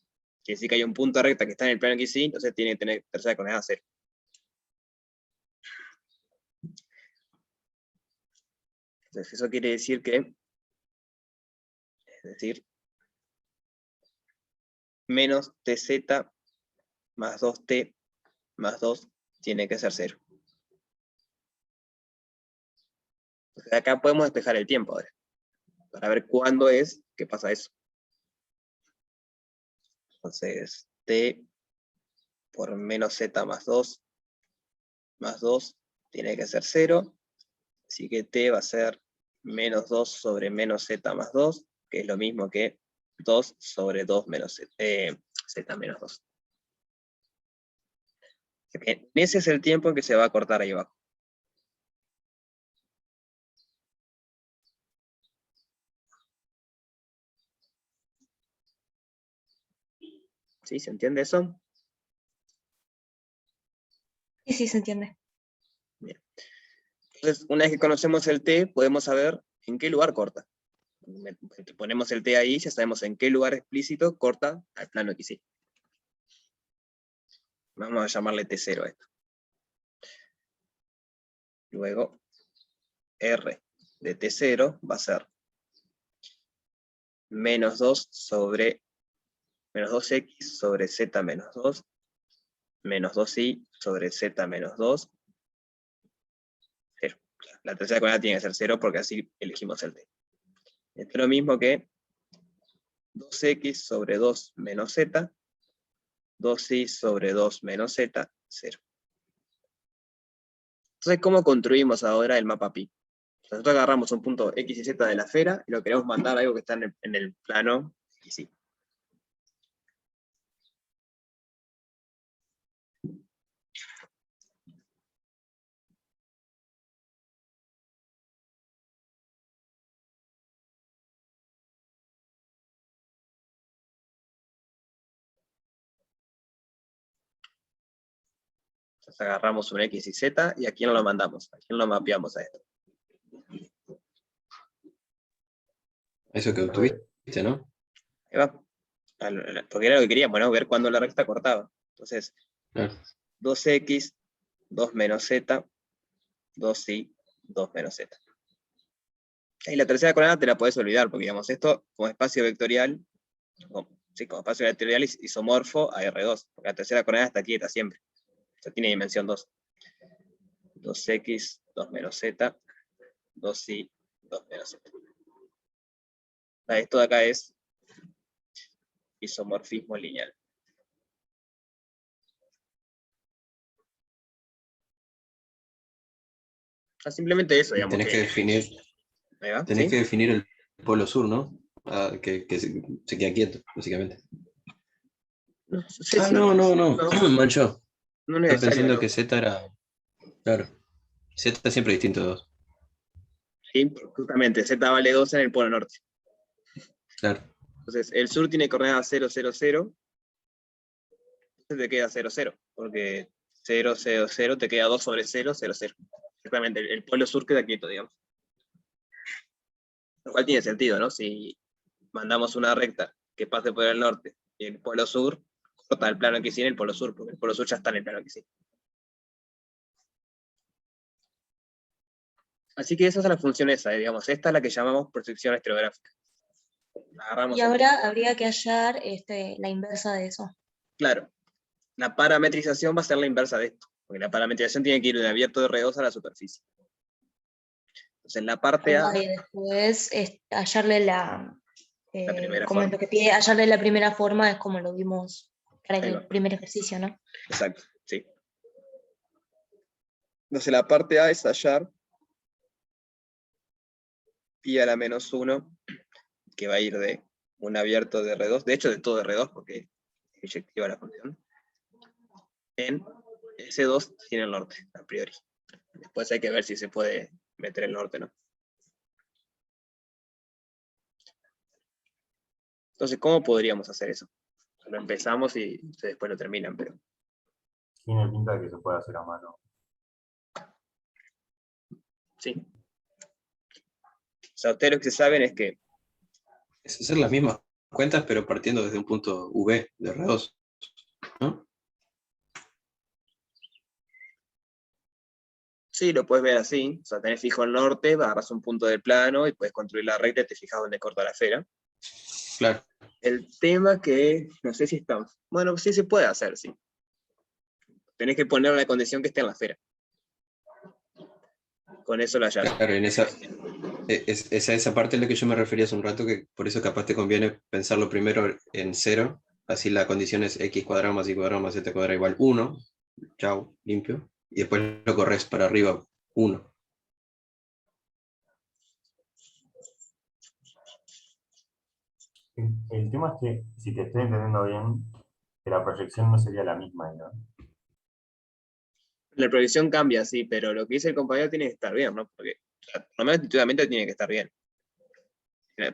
quiere decir que hay un punto de recta que está en el plano XY, entonces tiene que tener tercera coordenada 0. Entonces, eso quiere decir que, es decir, menos tz más 2t más 2 tiene que ser 0. Entonces, acá podemos despejar el tiempo ahora, para ver cuándo es que pasa eso. Entonces, t por menos z más 2 tiene que ser 0. Así que t va a ser menos 2 sobre menos z más 2, que es lo mismo que 2 sobre 2 menos z menos 2. Bien, ese es el tiempo en que se va a cortar ahí abajo. ¿Sí? ¿Se entiende eso? Sí, sí, se entiende. Bien. Entonces, una vez que conocemos el t, podemos saber en qué lugar corta. Ponemos el t ahí, ya sabemos en qué lugar explícito corta al plano XY. Vamos a llamarle t0 a esto. Luego, r de t0 va a ser menos 2 sobre menos 2x sobre z menos 2, menos 2y sobre z menos 2, 0. La tercera coordenada tiene que ser 0 porque así elegimos el t. Esto es lo mismo que 2x sobre 2 menos z, 2y sobre 2 menos z, 0. Entonces, ¿cómo construimos ahora el mapa pi? Nosotros agarramos un punto x y z de la esfera y lo queremos mandar a algo que está en el plano XY. Entonces agarramos un x y z y a quién lo mandamos, a quién lo mapeamos a esto. Eso que obtuviste, ¿no? Ahí va. Porque era lo que queríamos, ¿no? Ver cuándo la recta cortaba. Entonces, Claro. 2x, 2 menos z, 2y, 2 menos z. Y la tercera coordenada te la podés olvidar, porque digamos, esto como espacio vectorial, Sí, como espacio vectorial isomorfo a R2, porque la tercera coordenada está quieta siempre. O sea, tiene dimensión 2. 2x, 2 menos z, 2y, 2 menos z. Esto de acá es isomorfismo lineal. Simplemente eso, Y digamos. tenés que definir, Ahí va, tenés ¿sí? que definir el polo sur, ¿no? Que se queda quieto, básicamente. No sé Ah, si... no, No, mancho. no Estaba necesario, pensando ¿no? que Z era. Claro. Z es siempre distinto de 2. Sí, justamente, z vale 2 en el polo norte. Claro. Entonces, el sur tiene coordenadas 0, 0, 0. Entonces te queda 0, 0. Porque 0, 0, 0 te queda 2 sobre 0, 0, 0. Exactamente, el polo sur queda quieto, digamos. Lo cual tiene sentido, ¿no? Si mandamos una recta que pase por el norte y el polo sur, corta el plano X en el polo sur, porque el polo sur ya está en el plano X. Así que esa es la función esa, digamos. Esta es la que llamamos proyección estereográfica. Agarramos Y un ahora habría que hallar la inversa de eso. Claro, la parametrización va a ser la inversa de esto, porque la parametrización tiene que ir de abierto de R2 a la superficie. Entonces, en la parte A, Y después hallarle la primera como forma. lo que pide hallarle la primera forma es como lo vimos para Ahí el va. primer ejercicio, ¿no? Exacto, sí. Entonces, la parte A es hallar pi a la menos 1, que va a ir de un abierto de R2, de hecho de todo R2, porque es inyectiva la función, en S2 sin el norte, a priori. Después hay que ver si se puede meter el norte, ¿no? Entonces, ¿cómo podríamos hacer eso? Lo empezamos y ustedes después lo terminan, pero... Tiene pinta de que se puede hacer a mano. Sí. O sea, ustedes lo que saben es que Es hacer las mismas cuentas, pero partiendo desde un punto V de R2, ¿no? sí, lo puedes ver así, o sea, tenés fijo el norte, agarras un punto del plano y puedes construir la recta y te fijas dónde corta la esfera. Claro. El tema que, no sé si está, bueno, sí se puede hacer, sí. Tenés que poner la condición que esté en la esfera. Con eso lo hallas. Claro, en esa parte es la que yo me refería hace un rato, que por eso capaz te conviene pensarlo primero en 0, así la condición es x cuadrado más y cuadrado más z cuadrado igual 1, chau, limpio, y después lo corres para arriba, 1. El tema es que, si te estoy entendiendo bien, que la proyección no sería la misma, ¿no? La proyección cambia, sí, pero lo que dice el compañero tiene que estar bien, ¿no? Porque, o sea, por lo menos intuitivamente tiene que estar bien.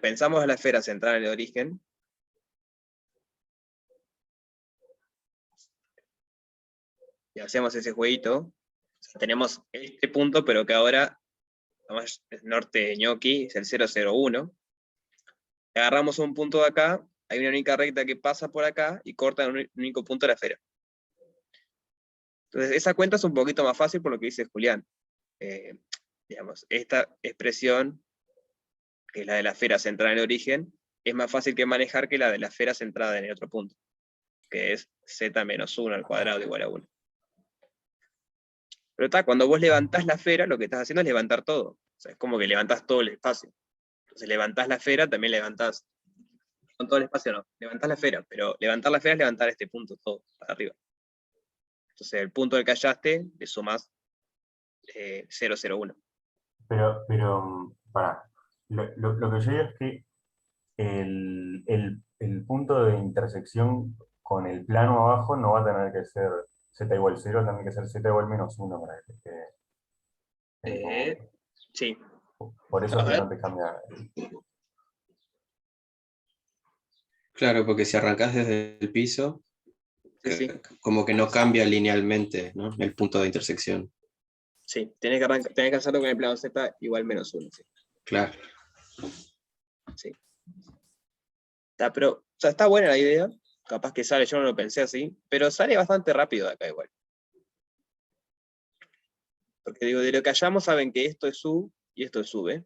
Pensamos en la esfera central en el origen. Y hacemos ese jueguito. O sea, tenemos este punto, pero que ahora es norte ñoqui, es el 001. Agarramos un punto de acá, hay una única recta que pasa por acá y corta en un único punto de la esfera. Entonces, esa cuenta es un poquito más fácil por lo que dice Julián. Digamos, esta expresión, que es la de la esfera centrada en el origen, es más fácil que manejar que la de la esfera centrada en el otro punto, que es z menos 1 al cuadrado igual a 1. Pero está, cuando vos levantás la esfera, lo que estás haciendo es levantar todo. O sea, es como que levantás todo el espacio. Entonces levantás la esfera, también levantás, con todo el espacio no, levantás la esfera, pero levantar la esfera es levantar este punto todo para arriba. Entonces el punto del que hallaste le sumás 001. Pero, pará. Lo que yo digo es que el punto de intersección con el plano abajo no va a tener que ser z igual 0, tiene que ser z igual menos 1 para que esté en el mismo punto. Sí. Por eso A es que ver. no te cambia. Claro, porque si arrancás desde el piso, Sí. como que no cambia linealmente, ¿no? El punto de intersección. Sí, tenés que hacerlo con el plano z igual menos 1. Sí. Claro. Sí. Pero, o sea, está buena la idea. Capaz que sale, yo no lo pensé así, pero sale bastante rápido de acá igual. Porque digo, de lo que hallamos saben que esto es U y esto es V.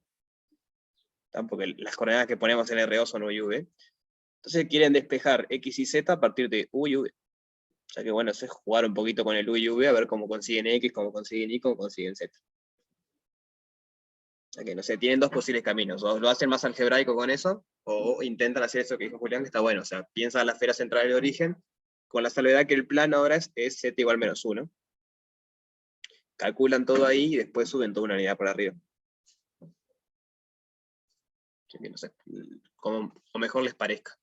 Porque las coordenadas que ponemos en R2 son U y V. Entonces quieren despejar X y Z a partir de U y V. O sea que bueno, eso es jugar un poquito con el U y V, a ver cómo consiguen X, cómo consiguen Y, cómo consiguen Z. O sea que no sé, tienen dos posibles caminos. O lo hacen más algebraico con eso, o intentan hacer eso que dijo Julián, que está bueno. O sea, piensa la esfera central de origen, con la salvedad que el plano ahora es Z igual menos 1. Calculan todo ahí y después suben toda una unidad por arriba. Así que no sé, como mejor les parezca.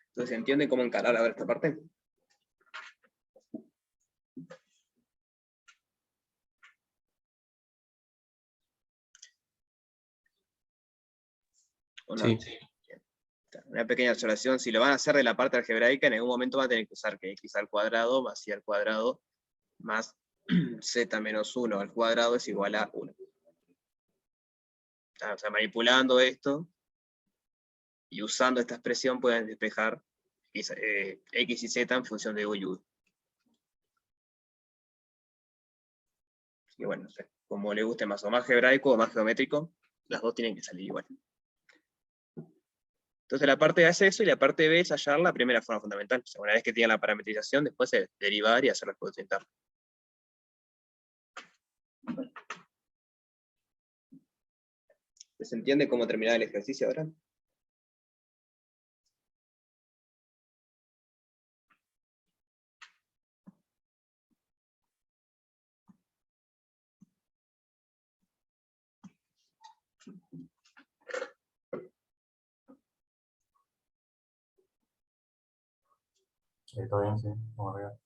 Entonces, ¿entienden cómo encarar ahora esta parte? ¿O no? Sí. Una pequeña observación, si lo van a hacer de la parte algebraica, en algún momento van a tener que usar que x al cuadrado más y al cuadrado más z menos 1 al cuadrado es igual a 1. O sea, manipulando esto y usando esta expresión pueden despejar x y z en función de u y u. Y bueno, no sé, como le guste más, o más algebraico o más geométrico, las dos tienen que salir igual. Entonces la parte A es eso y la parte B es hallar la primera forma fundamental. O sea, una vez que tienen la parametrización, después es derivar y hacer la exposición interna. ¿Se entiende cómo terminar el ejercicio ahora? ¿Todo bien? Sí, vamos arriba.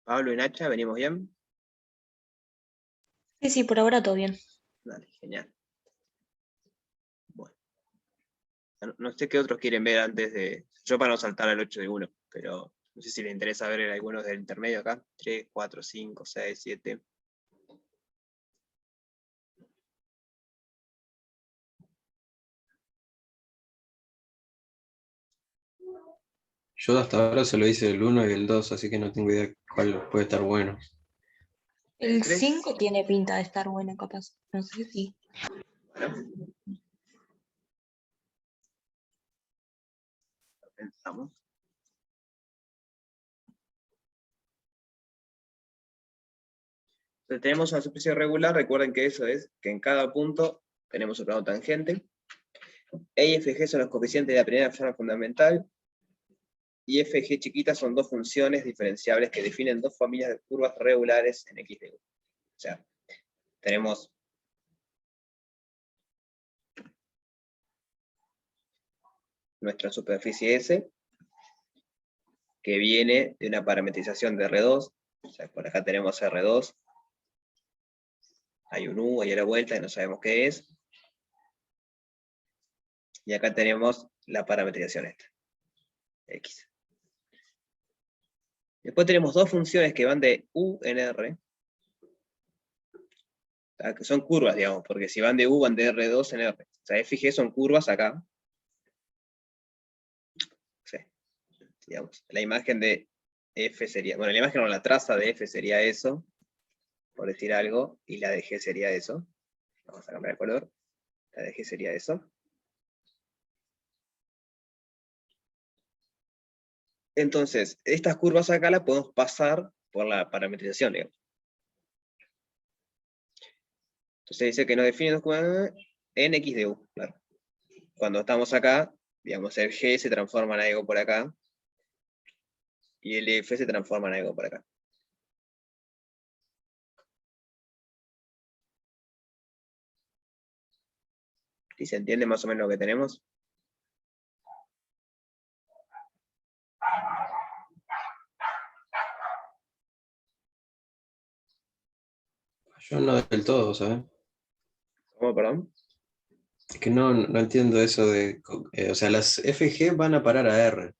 Pablo y Nacha, ¿venimos bien? Sí, sí, por ahora todo bien. Dale, genial. Bueno. No sé qué otros quieren ver antes de... Yo para no saltar al 8 de 1, pero no sé si les interesa ver algunos del intermedio acá. 3, 4, 5, 6, 7. Yo hasta ahora solo hice el 1 y el 2, así que no tengo idea cuál puede estar bueno. El tres. 5 tiene pinta de estar bueno, capaz. No sé si. Pensamos. Entonces tenemos una superficie regular, recuerden que eso es que en cada punto tenemos un plano tangente. E y FG son los coeficientes de la primera forma fundamental, y FG chiquita son dos funciones diferenciables que definen dos familias de curvas regulares en X de U. O sea, tenemos nuestra superficie S, que viene de una parametrización de R2, o sea, por acá tenemos R2, hay un U, hay a la vuelta, y no sabemos qué es, y acá tenemos la parametrización esta, X. Después tenemos dos funciones que van de U en R, que son curvas, digamos, porque si van de U van de R2 en R. O sea, F y G son curvas acá. Sí. Digamos, la imagen de F sería, bueno, la imagen o la traza de F sería eso, por decir algo, y la de G sería eso. Vamos a cambiar el color. La de G sería eso. Entonces, estas curvas acá las podemos pasar por la parametrización, digamos. Entonces dice que nos define dos curvas en X de U, claro. Cuando estamos acá, digamos, el G se transforma en algo por acá, y el F se transforma en algo por acá. ¿Sí se entiende más o menos lo que tenemos? Yo no del todo, ¿sabes? ¿Cómo, perdón? Es que no entiendo eso de... o sea, las FG van a parar a R,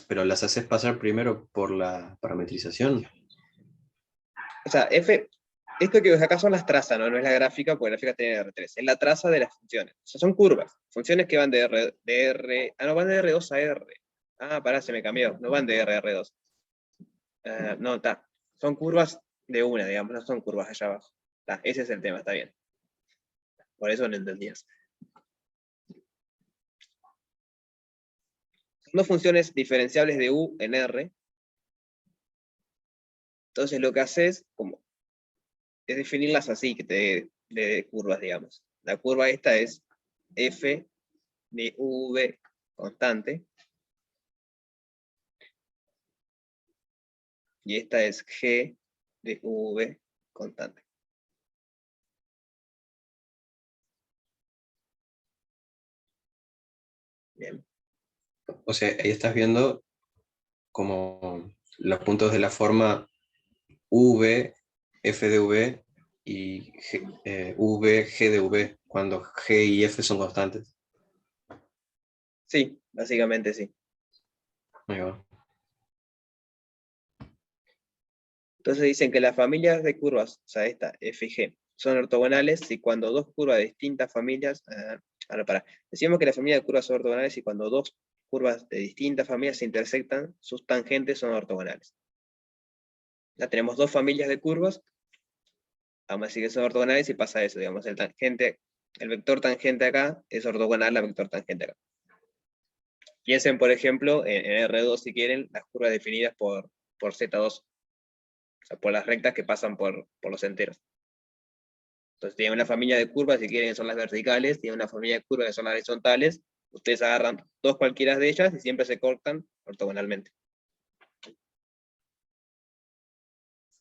pero las haces pasar primero por la parametrización. O sea, esto que ves acá son las trazas, ¿no? No es la gráfica, porque la gráfica tiene R3. Es la traza de las funciones. O sea, son curvas. Funciones que van de R. Ah, no, van de R2 a R. Ah, pará, se me cambió. No van de R a R2. No, está. Son curvas de una, digamos, no son curvas allá abajo. Ese es el tema, está bien. Por eso no entendías. Son dos funciones diferenciables de u en R. Entonces lo que haces es definirlas así, que te dé curvas, digamos. La curva esta es f de v constante. Y esta es g de v constante. Bien. O sea, ahí estás viendo como los puntos de la forma V, f de v y v, g de v, cuando g y f son constantes. Sí, básicamente sí. Ahí va. Entonces dicen que las familias de curvas, o sea, esta, f y g, son ortogonales si cuando dos curvas de distintas familias... Decimos que las familias de curvas son ortogonales si cuando dos curvas de distintas familias se intersectan, sus tangentes son ortogonales. Ya tenemos dos familias de curvas, vamos a decir que son ortogonales y pasa eso, digamos, el vector tangente acá es ortogonal al vector tangente acá. Piensen, por ejemplo, en R2, si quieren, las curvas definidas por Z2. O sea, por las rectas que pasan por los enteros. Entonces tienen una familia de curvas, si quieren, son las verticales, tienen una familia de curvas que son las horizontales, ustedes agarran dos cualquiera de ellas y siempre se cortan ortogonalmente.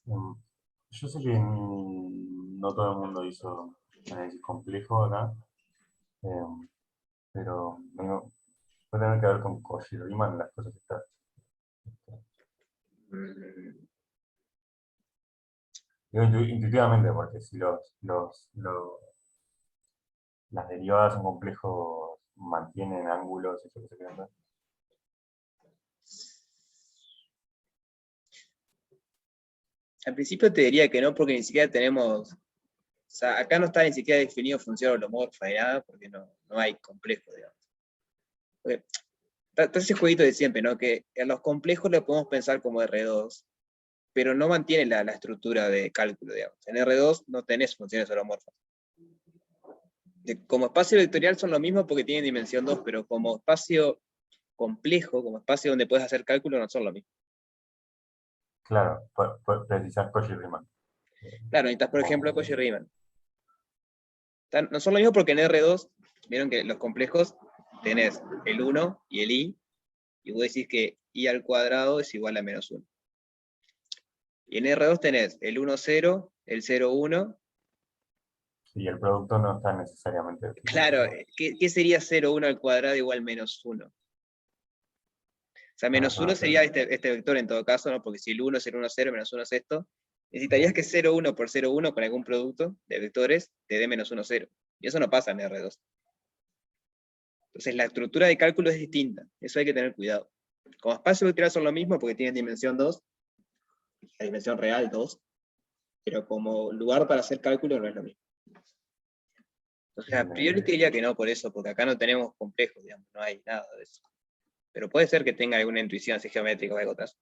Yo sé que no todo el mundo hizo análisis complejo acá, pero puede tener que ver con Cauchy-Riemann las cosas que están. Digo intuitivamente, porque si las derivadas en complejos mantienen ángulos, eso que se quiere hacer. Al principio te diría que no, porque ni siquiera tenemos... O sea, acá no está ni siquiera definido función holomorfa ni nada, porque no hay complejo, digamos. Porque está ese jueguito de siempre, ¿no? Que en los complejos lo podemos pensar como R2, pero no mantiene la estructura de cálculo, digamos. En R2 no tenés funciones holomorfas. Como espacio vectorial son lo mismo porque tienen dimensión 2, pero como espacio complejo, como espacio donde puedes hacer cálculo, no son lo mismo. Claro, precisar Cauchy-Riemann. Claro, necesitas, por ejemplo, Cauchy-Riemann. No son lo mismo porque en R2, vieron que los complejos tenés el 1 y el i, y vos decís que i al cuadrado es igual a menos 1. Y en R2 tenés el 1, 0, el 0, 1. Y el producto no está necesariamente definido. Claro, ¿qué sería 0, 1 al cuadrado igual menos 1? O sea, menos 1 sería este vector en todo caso, ¿no? Porque si el 1 es el 1, 0, menos 1 es esto. Necesitarías que 0, 1 por 0, 1 con algún producto de vectores te dé menos 1, 0. Y eso no pasa en R2. Entonces la estructura de cálculo es distinta. Eso hay que tener cuidado. Como espacio vectorial son lo mismo porque tienen dimensión 2, la dimensión real 2, pero como lugar para hacer cálculo no es lo mismo. Entonces a priori te diría que no por eso, porque acá no tenemos complejos, digamos, no hay nada de eso. Pero puede ser que tenga alguna intuición así geométrica o algo atrás.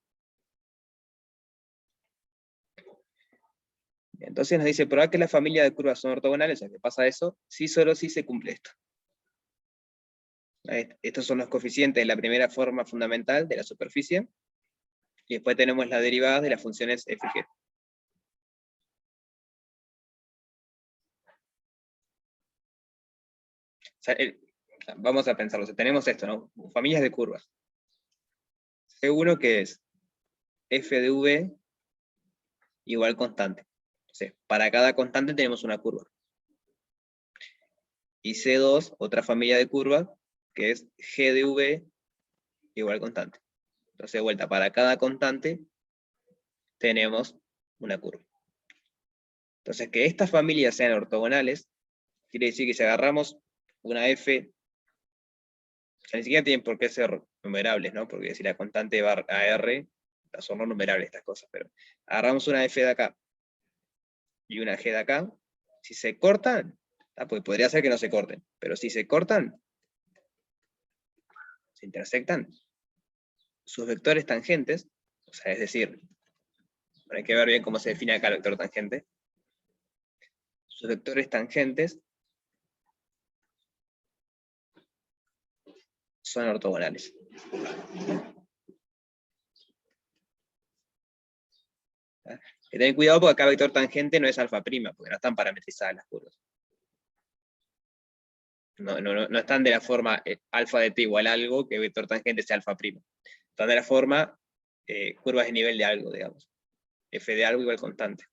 Entonces nos dice, probar que la familia de curvas son ortogonales, o sea, que pasa eso, si solo si se cumple esto. Estos son los coeficientes de la primera forma fundamental de la superficie, y después tenemos las derivadas de las funciones f y g. O sea, vamos a pensarlo, o sea, tenemos esto, ¿no? Familias de curvas. C1 que es f de v igual constante. Entonces, para cada constante tenemos una curva. Y C2, otra familia de curvas, que es g de v igual constante. Entonces, de vuelta, para cada constante tenemos una curva. Entonces, que estas familias sean ortogonales, quiere decir que si agarramos una f, o sea, ni siquiera tienen por qué ser numerables, ¿no? Porque si la constante va a r, son no numerables estas cosas, pero agarramos una f de acá y una g de acá, si se cortan, pues podría ser que no se corten, pero si se cortan, se intersectan, sus vectores tangentes, o sea, es decir, Hay que ver bien cómo se define acá el vector tangente. Sus vectores tangentes son ortogonales. Hay que tener cuidado porque acá vector tangente no es alfa prima, porque no están parametrizadas las curvas. No están de la forma alfa de t igual a algo que vector tangente sea alfa prima. Están de la forma curvas de nivel de algo, digamos. F de algo igual constante.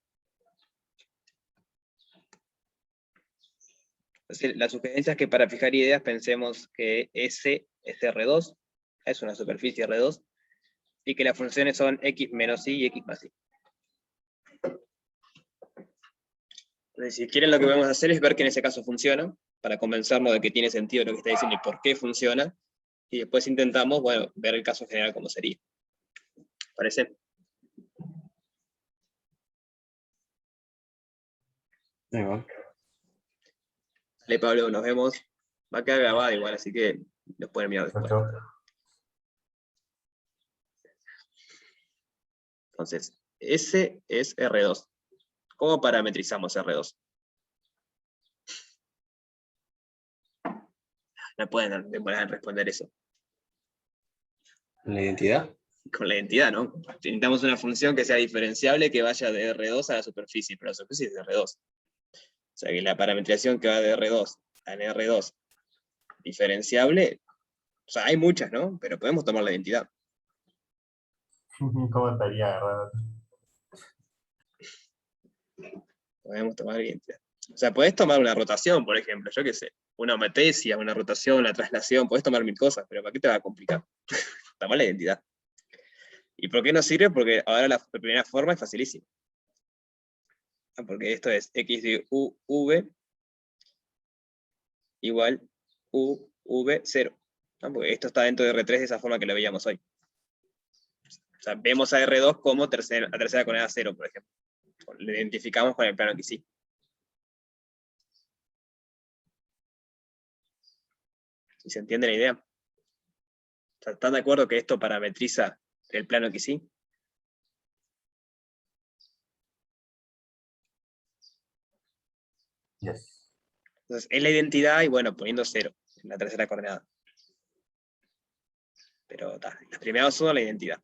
Entonces, la sugerencia es que para fijar ideas pensemos que S es R2, es una superficie R2, y que las funciones son x menos y x más y. Entonces, si quieren, lo que podemos hacer es ver que en ese caso funciona, para convencernos de que tiene sentido lo que está diciendo y por qué funciona, y después intentamos, bueno, ver el caso general como sería. ¿Parece? Ahí va. Dale, Pablo, nos vemos. Va a quedar grabado igual, así que nos pueden mirar después. Chau. Entonces, S es R2. ¿Cómo parametrizamos R2? No pueden demorar en responder eso. ¿La identidad? Con la identidad, ¿no? Necesitamos una función que sea diferenciable que vaya de R2 a la superficie, pero la superficie es de R2. O sea que la parametrización que va de R2 a R2 diferenciable, o sea, hay muchas, ¿no? Pero podemos tomar la identidad. ¿Cómo estaría agarrado? Podemos tomar la identidad. O sea, podés tomar una rotación, por ejemplo, yo qué sé, una homeotesia, una rotación, una traslación, podés tomar mil cosas, pero ¿para qué te va a complicar? Tomar la identidad. ¿Y por qué nos sirve? Porque ahora la primera forma es facilísima. Porque esto es x de uv igual uv0. ¿No? Porque esto está dentro de R3 de esa forma que lo veíamos hoy. O sea, vemos a R2 como la tercera coordenada 0, por ejemplo. Lo identificamos con el plano que sí. ¿Sí se entiende la idea? ¿Están de acuerdo que esto parametriza el plano que sí? Yes. Entonces, es la identidad y bueno, poniendo 0 en la tercera coordenada. Pero las primeras son la identidad.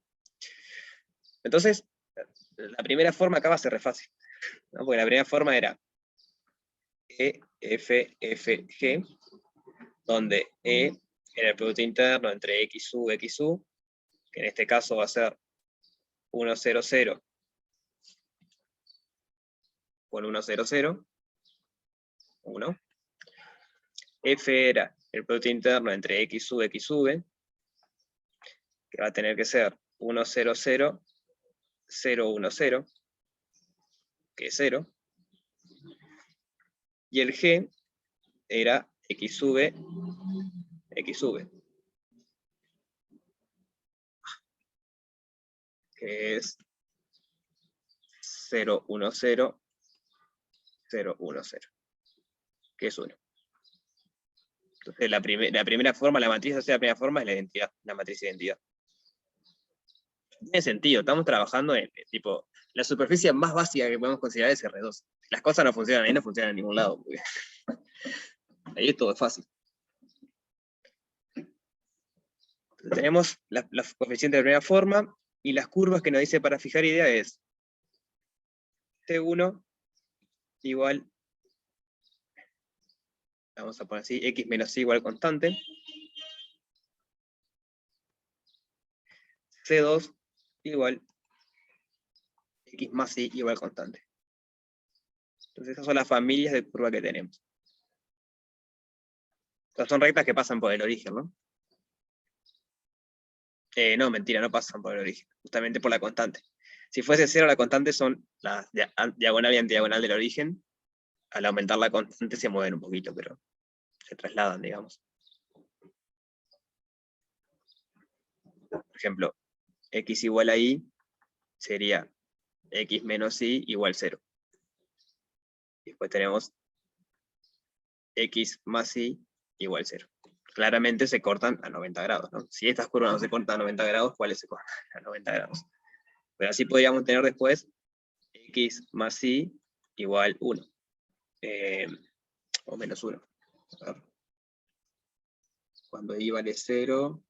Entonces, la primera forma acá va a ser re fácil, ¿no? Porque la primera forma era E, F, F, G, donde E era el producto interno entre XU, XU, que en este caso va a ser 1, 0, 0 con 1, 0, 0, 1. F era el producto interno entre XU, XV, que va a tener que ser 1, 0, 0, 0, 1, 0, que es 0. Y el G era XV, XV, que es 0, 1, 0, 0, 1, 0, que es 1. Entonces la primera forma, la matriz hacia la primera forma es la identidad, la matriz de identidad. Tiene sentido, estamos trabajando en tipo, la superficie más básica que podemos considerar es R2. Las cosas no funcionan ahí, no funcionan en ningún lado. Porque ahí todo es fácil. Entonces, tenemos las coeficientes de primera forma, y las curvas que nos dice para fijar idea es T1 igual, vamos a poner así, x menos y igual constante, C2 igual x más y igual constante. Entonces esas son las familias de curva que tenemos. Estas son rectas que pasan por el origen, ¿no? No, mentira, no pasan por el origen, justamente por la constante. Si fuese 0, la constante son la diagonal y antidiagonal del origen. Al aumentar la constante se mueven un poquito, pero se trasladan, digamos. Por ejemplo, x igual a y sería x menos y igual 0. Y después tenemos x más y igual 0. Claramente se cortan a 90 grados, ¿no? Si estas curvas no se cortan a 90 grados, ¿cuáles se cortan a 90 grados? Pero así podríamos tener después x más y igual 1. O menos 1. A ver. Cuando y vale 0,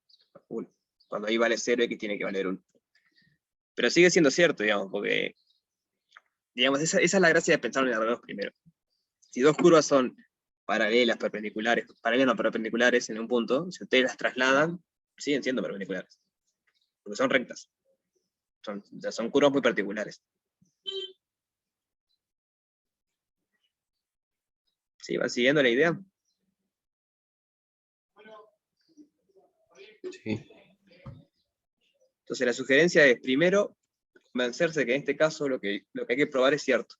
1. Cuando y vale 0, x tiene que valer 1. Pero sigue siendo cierto, digamos, porque digamos, esa es la gracia de pensar en R2 primero. Si dos curvas son paralelas, perpendiculares, paralelas no perpendiculares en un punto, si ustedes las trasladan, siguen siendo perpendiculares. Porque son rectas. Son curvas muy particulares. ¿Sí? ¿Van siguiendo la idea? Sí. Entonces la sugerencia es, primero, convencerse que en este caso lo que hay que probar es cierto.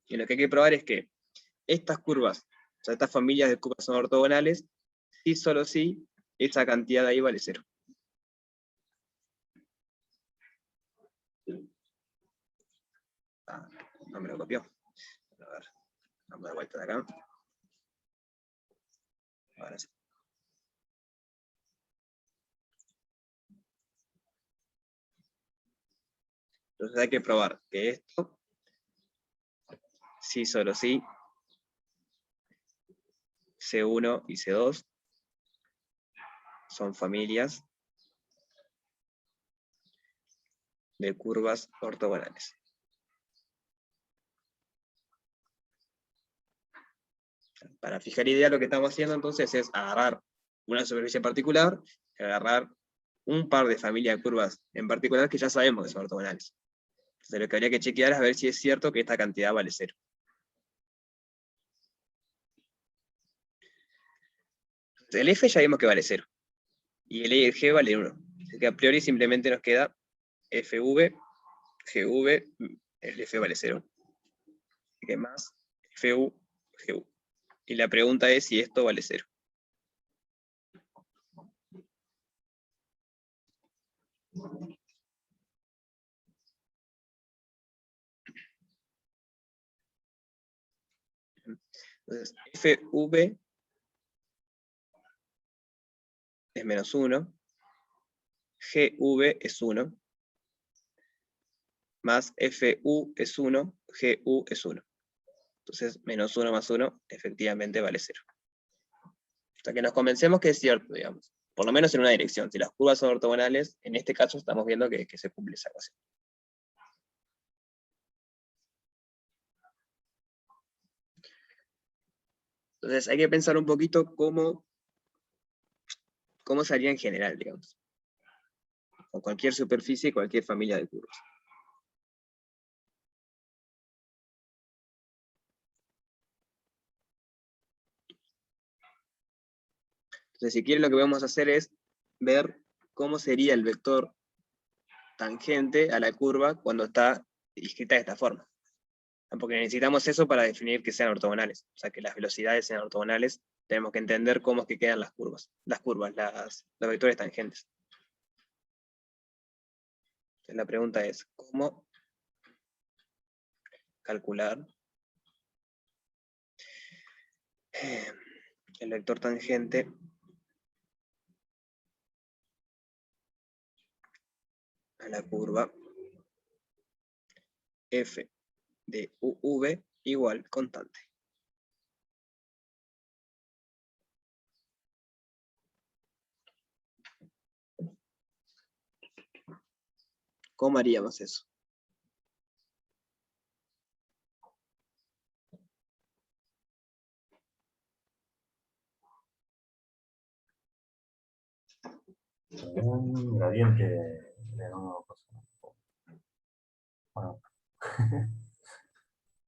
Y lo que hay que probar es que estas curvas, o sea, estas familias de curvas son ortogonales, si solo si esa cantidad de ahí vale 0. No me lo copió. A ver, vamos a dar vuelta de acá. Ahora sí. Entonces hay que probar que esto, sí solo sí, C1 y C2 son familias de curvas ortogonales. Para fijar idea, lo que estamos haciendo entonces es agarrar una superficie particular, agarrar un par de familias de curvas en particular que ya sabemos que son ortogonales. Entonces lo que habría que chequear es ver si es cierto que esta cantidad vale 0. Entonces, el f ya vimos que vale 0. Y el e y el g vale 1. Así que a priori simplemente nos queda fv, gv, el f vale 0. Así que más fu, gu. Y la pregunta es si esto vale 0. Entonces, fv es menos 1, gv es 1, más fu es 1, gu es 1. Entonces, menos 1 más 1 efectivamente vale 0. O sea que nos convencemos que es cierto, digamos. Por lo menos en una dirección. Si las curvas son ortogonales, en este caso estamos viendo que se cumple esa ecuación. Entonces hay que pensar un poquito cómo se haría en general, digamos. Con cualquier superficie y cualquier familia de curvas. Entonces, si quieren, lo que vamos a hacer es ver cómo sería el vector tangente a la curva cuando está escrita de esta forma. Porque necesitamos eso para definir que sean ortogonales. O sea, que las velocidades sean ortogonales, tenemos que entender cómo es que quedan las curvas, los vectores tangentes. Entonces, la pregunta es, ¿cómo calcular el vector tangente a la curva f de uv igual constante? ¿Cómo haríamos eso? Un gradiente de nuevo. Bueno.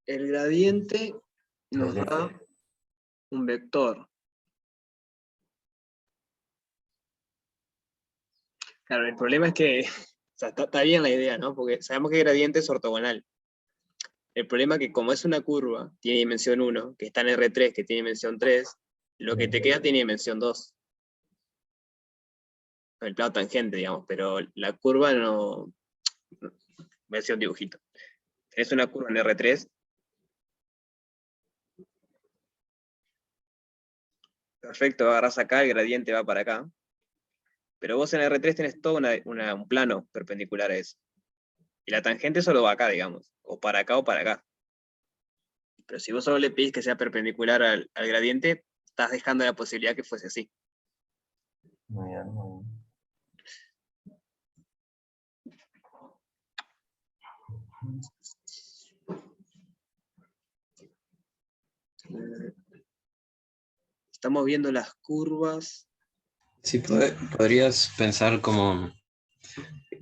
El gradiente nos Del da F. un vector. Claro, el problema es que, o sea, está bien la idea, ¿no? Porque sabemos que el gradiente es ortogonal. El problema es que como es una curva, tiene dimensión 1, que está en R3, que tiene dimensión 3, lo que te queda tiene dimensión 2. El plano tangente, digamos, pero la curva no... Voy a hacer un dibujito. Tenés una curva en R3. Perfecto, agarrás acá, el gradiente va para acá. Pero vos en R3 tenés todo un plano perpendicular a eso. Y la tangente solo va acá, digamos, o para acá o para acá. Pero si vos solo le pedís que sea perpendicular al gradiente, estás dejando la posibilidad que fuese así. Muy bien, muy bien. Estamos viendo las curvas. Sí, podrías pensar como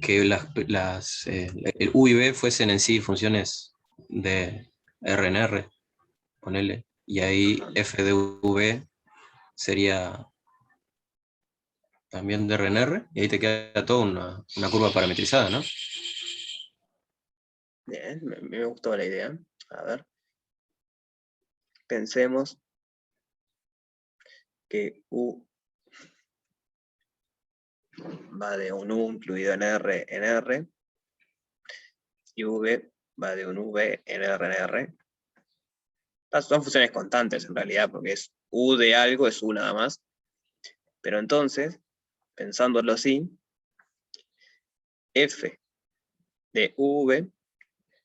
que el U y B fuesen en sí funciones de R en R, ponele, y ahí f de V sería también de R en R, y ahí te queda toda una curva parametrizada, ¿no? Bien, me gustó la idea. A ver. Pensemos que U va de un U incluido en R, y V va de un V en R. Estas son funciones constantes en realidad, porque es U de algo, es U nada más. Pero entonces, pensándolo así, F de UV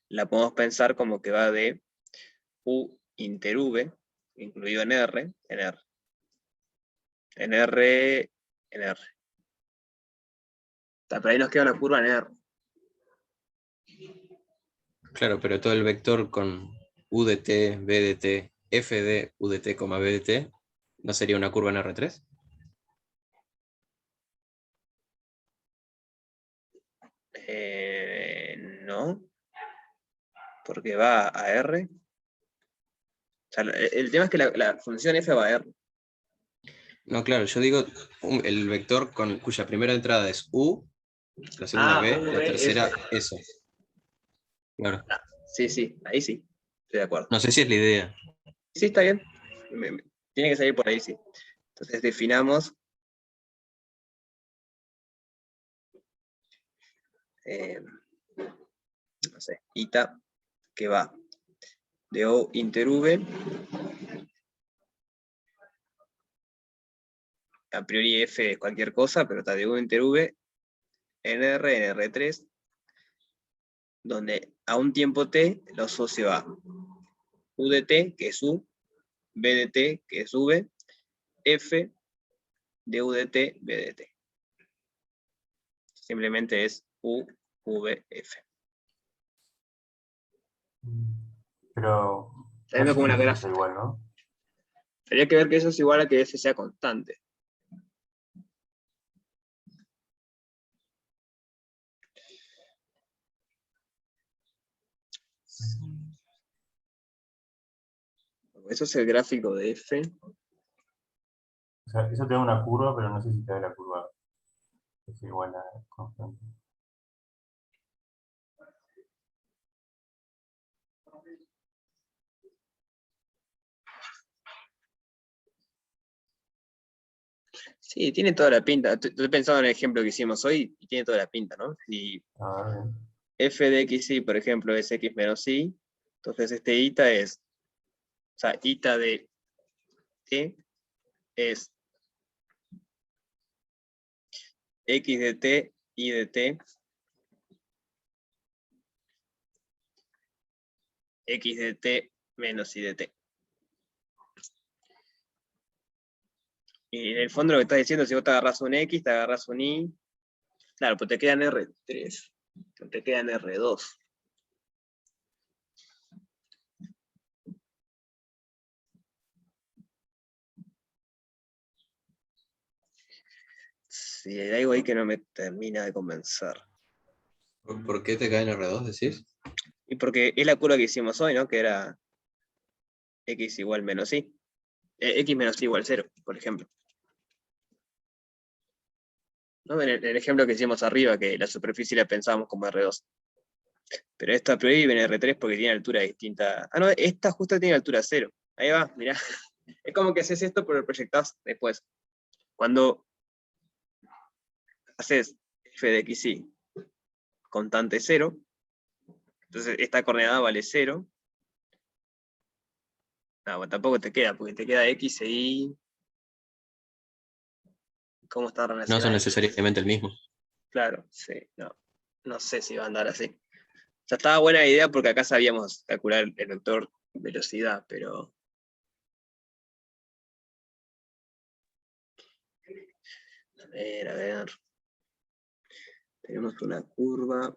la podemos pensar como que va de U inter V, incluido en R. En R. Pero ahí nos queda una curva en R. Claro, pero todo el vector con U de t, B de t, F de U de t, B de t, ¿no sería una curva en R3? No, porque va a R. O sea, el tema es que la función F va a R. No, claro, yo digo el vector cuya primera entrada es U, la segunda B, U, la V, tercera F. S. Claro. Sí, ahí sí, estoy de acuerdo. No sé si es la idea. Sí, está bien. Tiene que salir por ahí, sí. Entonces definamos no sé, eta que va de O inter V, a priori F es cualquier cosa, pero está de O inter V, en R3, donde a un tiempo t lo asocio a U de t, que es U, B de t, que es V, F de U de t, B de t. Simplemente es U, V, F. Pero Está no viendo sé como si una es eso gráfica. igual, ¿no? Habría que ver que eso es igual a que F sea constante. Eso es el gráfico de F. O sea, eso te da una curva, pero no sé si te da la curva es igual a constante. Sí, tiene toda la pinta. Estoy pensando en el ejemplo que hicimos hoy y tiene toda la pinta, ¿no? Si A ver, bien. f de xy, por ejemplo, es x menos y, entonces este eta es, o sea, eta de t es x de t, y de t, x de t menos y de t. Y en el fondo lo que estás diciendo, si vos te agarras un x, te agarras un y, claro, pues te quedan R3, no te quedan R2. Sí, hay algo ahí que no me termina de convencer. ¿Por qué te cae en R2, decís? Y porque es la curva que hicimos hoy, ¿no? Que era x igual menos y. X menos y igual 0, por ejemplo. ¿No? En el ejemplo que hicimos arriba, que la superficie la pensábamos como R2. Pero esta a priori viene R3 porque tiene altura distinta. Ah, no, esta justo tiene altura 0. Ahí va, mirá. Es como que haces esto, pero lo proyectás después. Cuando haces f de xy constante 0, entonces esta coordenada vale 0. No, bueno, tampoco te queda, porque te queda x e y. ¿Cómo está No son relacionada? necesariamente el mismo. Claro, sí, no. No sé si va a andar así. sea, estaba buena la idea porque acá sabíamos calcular el vector velocidad, pero... A ver. Tenemos una curva.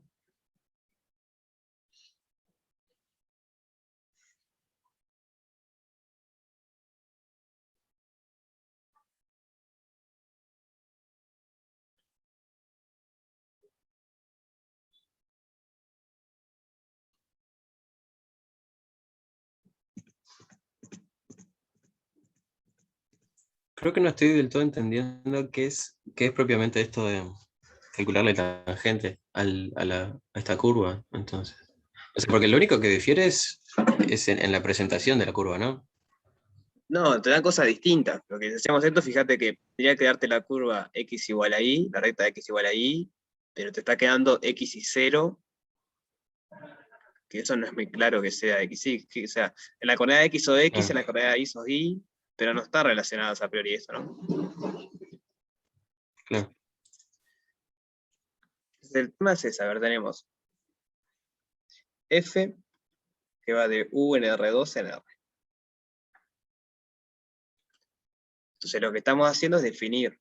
Creo que no estoy del todo entendiendo qué es propiamente esto de calcularle tangente a esta curva, entonces. O sea, porque lo único que difiere es en la presentación de la curva, ¿no? No, te dan cosas distintas. Lo que si hacemos esto, fíjate que tendría que darte la curva x igual a y, la recta de x igual a y, pero te está quedando x y 0, que eso no es muy claro que sea x y. O sea, en la coordenada x sos x, Ah, en la coordenada y sos y, pero no está relacionadas a priori eso, ¿no? claro. Entonces, el tema es ese, a ver, tenemos f, que va de u en R2 en R. Entonces lo que estamos haciendo es definir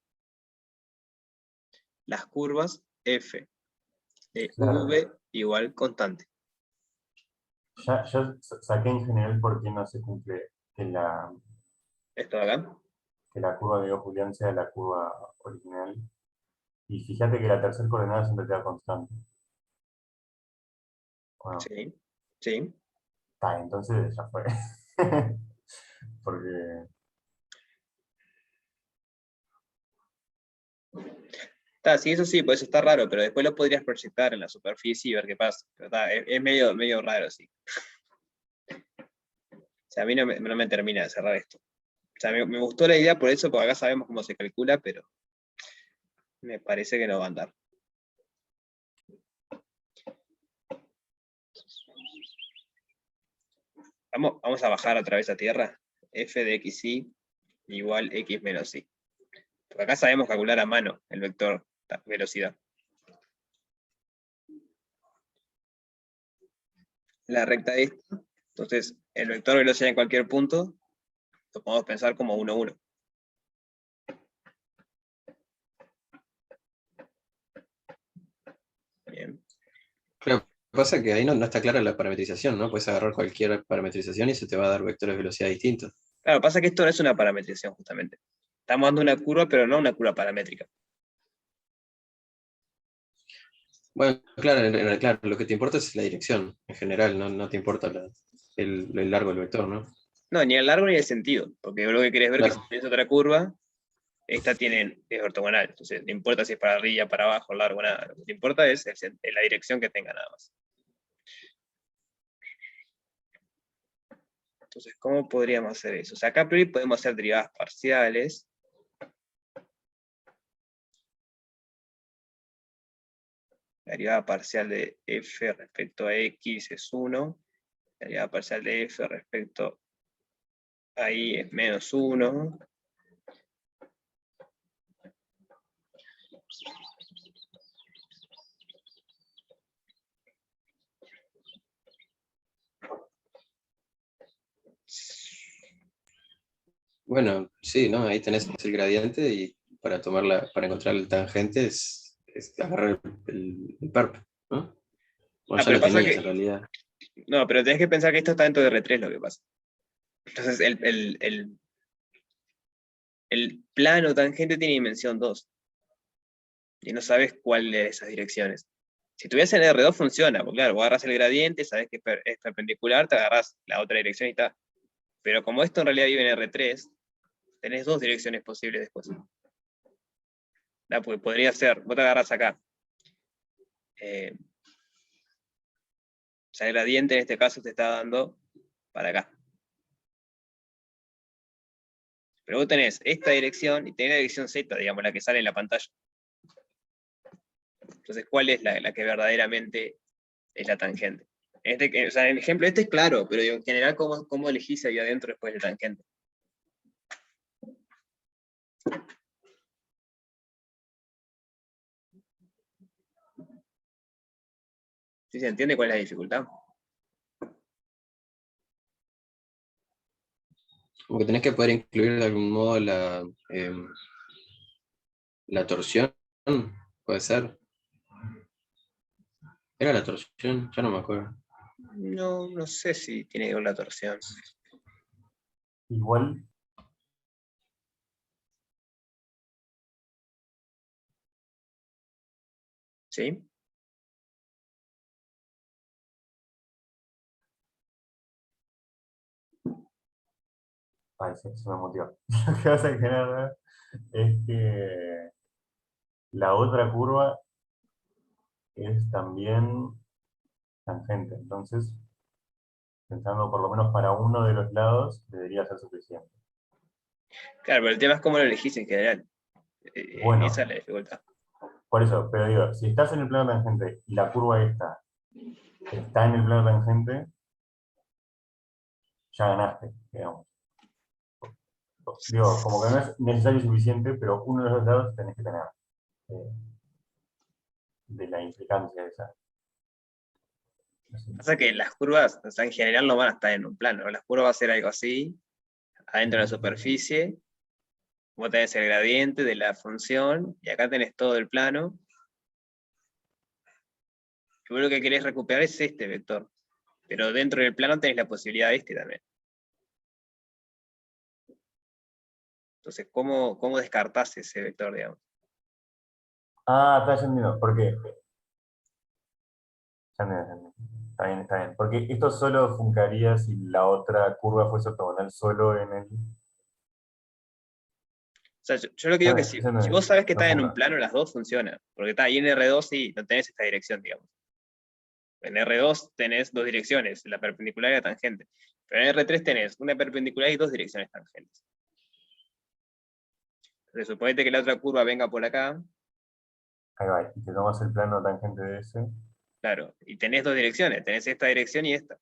las curvas f de Claro. v igual constante. Ya saqué en general por qué no se cumple Esto de acá. que la curva de Julián sea la curva original. Y fíjate que la tercera coordenada siempre queda constante. Bueno, Sí, sí. está, entonces ya fue. Porque, Está, sí, eso sí, pues está raro, pero después lo podrías proyectar en la superficie y ver qué pasa. Pero está, es medio raro, sí. O sea, a mí no me termina de cerrar esto. O sea, me gustó la idea por eso, porque acá sabemos cómo se calcula, pero me parece que no va a andar. Vamos a bajar otra vez a tierra. F de xy igual x menos y. Porque acá sabemos calcular a mano el vector velocidad. La recta esta. Entonces, el vector velocidad en cualquier punto lo podemos pensar como 1, 1. Bien. Claro, pasa que ahí no está clara la parametrización, ¿no? Puedes agarrar cualquier parametrización y se te va a dar vectores de velocidad distintos. Claro, pasa que esto no es una parametrización justamente. Estamos dando una curva, pero no una curva paramétrica. Bueno, claro, claro, lo que te importa es la dirección en general, no te importa el largo del vector, ¿no? No, ni el largo ni el sentido, porque lo que querés ver es que Claro, si tienes otra curva, esta es ortogonal. Entonces, no importa si es para arriba, para abajo, largo, nada. Lo que te importa es la dirección que tenga nada más. Entonces, ¿cómo podríamos hacer eso? O sea, acá a priori podemos hacer derivadas parciales. La derivada parcial de f respecto a x es 1. La derivada parcial de f respecto a y es menos 1. bueno, sí, ¿no? Ahí tenés el gradiente y para encontrar el tangente es agarrar el perp, ¿no? Bueno, ya Pero lo pasa tenías en que... realidad. No, pero tenés que pensar que esto está dentro de R3 lo que pasa. Entonces, el plano tangente tiene dimensión 2. Y no sabes cuál de esas direcciones. Si tuviese en R2 funciona, porque claro, vos agarrás el gradiente, sabes que es perpendicular, te agarrás la otra dirección y está. Pero como esto en realidad vive en R3, tenés dos direcciones posibles después. Pues podría ser, vos te agarrás acá. O sea, el gradiente en este caso te está dando para acá. Pero vos tenés esta dirección y tenés la dirección Z, digamos, la que sale en la pantalla. Entonces, ¿cuál es la que verdaderamente es la tangente? O sea, en el ejemplo este es claro, pero digo, en general, ¿cómo elegís ahí adentro después del tangente? ¿Sí se entiende cuál es la dificultad? Como que tenés que poder incluir de algún modo la torsión, puede ser. ¿Era la torsión? Ya no me acuerdo. No, no sé si tiene que ver la torsión. Igual, ¿Sí? ay, se me motivó. Lo que pasa es que nada, es que la otra curva es también tangente. Entonces, pensando por lo menos para uno de los lados, debería ser suficiente. Claro, pero el tema es cómo lo elegís en general. Bueno. Esa es la dificultad. Por eso, pero digo, si estás en el plano tangente y la curva esta está en el plano tangente, ya ganaste, digamos. Digo, como que no es necesario y suficiente, pero uno de los dos lados tenés que tener eh, de la implicancia esa. Pasa que las curvas, o sea, en general no van a estar en un plano. Las curvas va a ser algo así, adentro de la superficie. Vos tenés el gradiente de la función, y acá tenés todo el plano. Y vos lo que querés recuperar es este vector. Pero dentro del plano tenés la posibilidad de este también. Entonces, ¿cómo descartás ese vector, digamos? Ah, está entendido. ¿Por qué? Ya entendí. Está bien, está bien. Porque esto solo funcionaría si la otra curva fuese ortogonal solo en el. O sea, yo lo que digo es que si vos sabés que No está en un funca. plano, las dos funcionan. Porque está ahí en R2 sí, no tenés esta dirección, digamos. En R2 tenés dos direcciones, la perpendicular y la tangente. Pero en R3 tenés una perpendicular y dos direcciones tangentes. Entonces, suponete que la otra curva venga por acá, Ahí va, y te tomas el plano tangente de ese. claro, y tenés dos direcciones, tenés esta dirección y esta.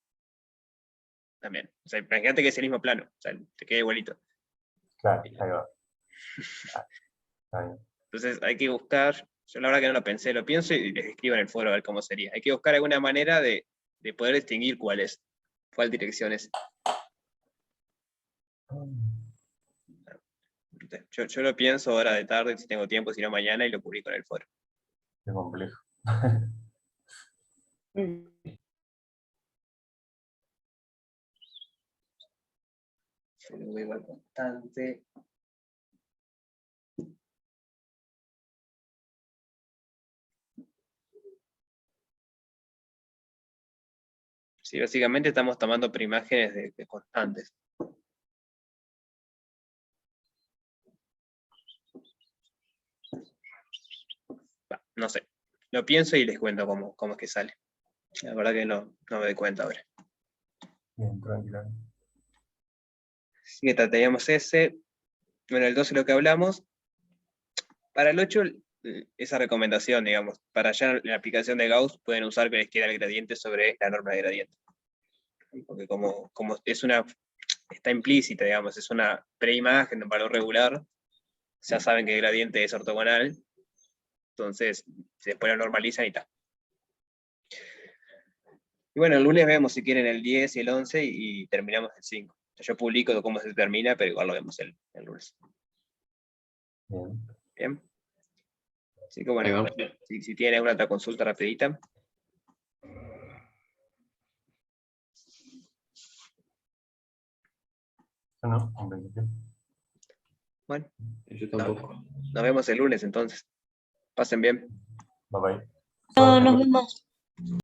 También. O sea, imagínate que es el mismo plano, o sea, te queda igualito. Claro, ahí va. Ah, está bien. Entonces hay que buscar, yo la verdad que no lo pensé, lo pienso y les escribo en el foro a ver cómo sería. Hay que buscar alguna manera de poder distinguir cuál dirección es. Yo lo pienso ahora de tarde, si tengo tiempo, si no mañana, y lo publico en el foro. Qué complejo. Yo lo veo igual constante. Sí, básicamente estamos tomando preimágenes de constantes. No sé, lo pienso y les cuento cómo es que sale. La verdad que no me doy cuenta ahora. Bien, tranquilo. Así que trataríamos ese. Bueno, el 12 lo que hablamos. Para el 8, esa recomendación, digamos, para allá la aplicación de Gauss pueden usar que les queda el gradiente sobre la norma de gradiente. Porque como está implícita, digamos, es una preimagen de un valor regular, ya saben que el gradiente es ortogonal, entonces después lo normalizan y tal. Y bueno, el lunes vemos si quieren el 10 y el 11 y terminamos el 5. Yo publico cómo se termina, pero igual lo vemos el lunes. Bien. Bien. Así que Ahí bueno, va. si tienen alguna otra consulta rapidita. Yo no, en principio. Bueno, Yo tampoco. nos vemos el lunes entonces. Pasen bien. Bye bye. No, nos vemos.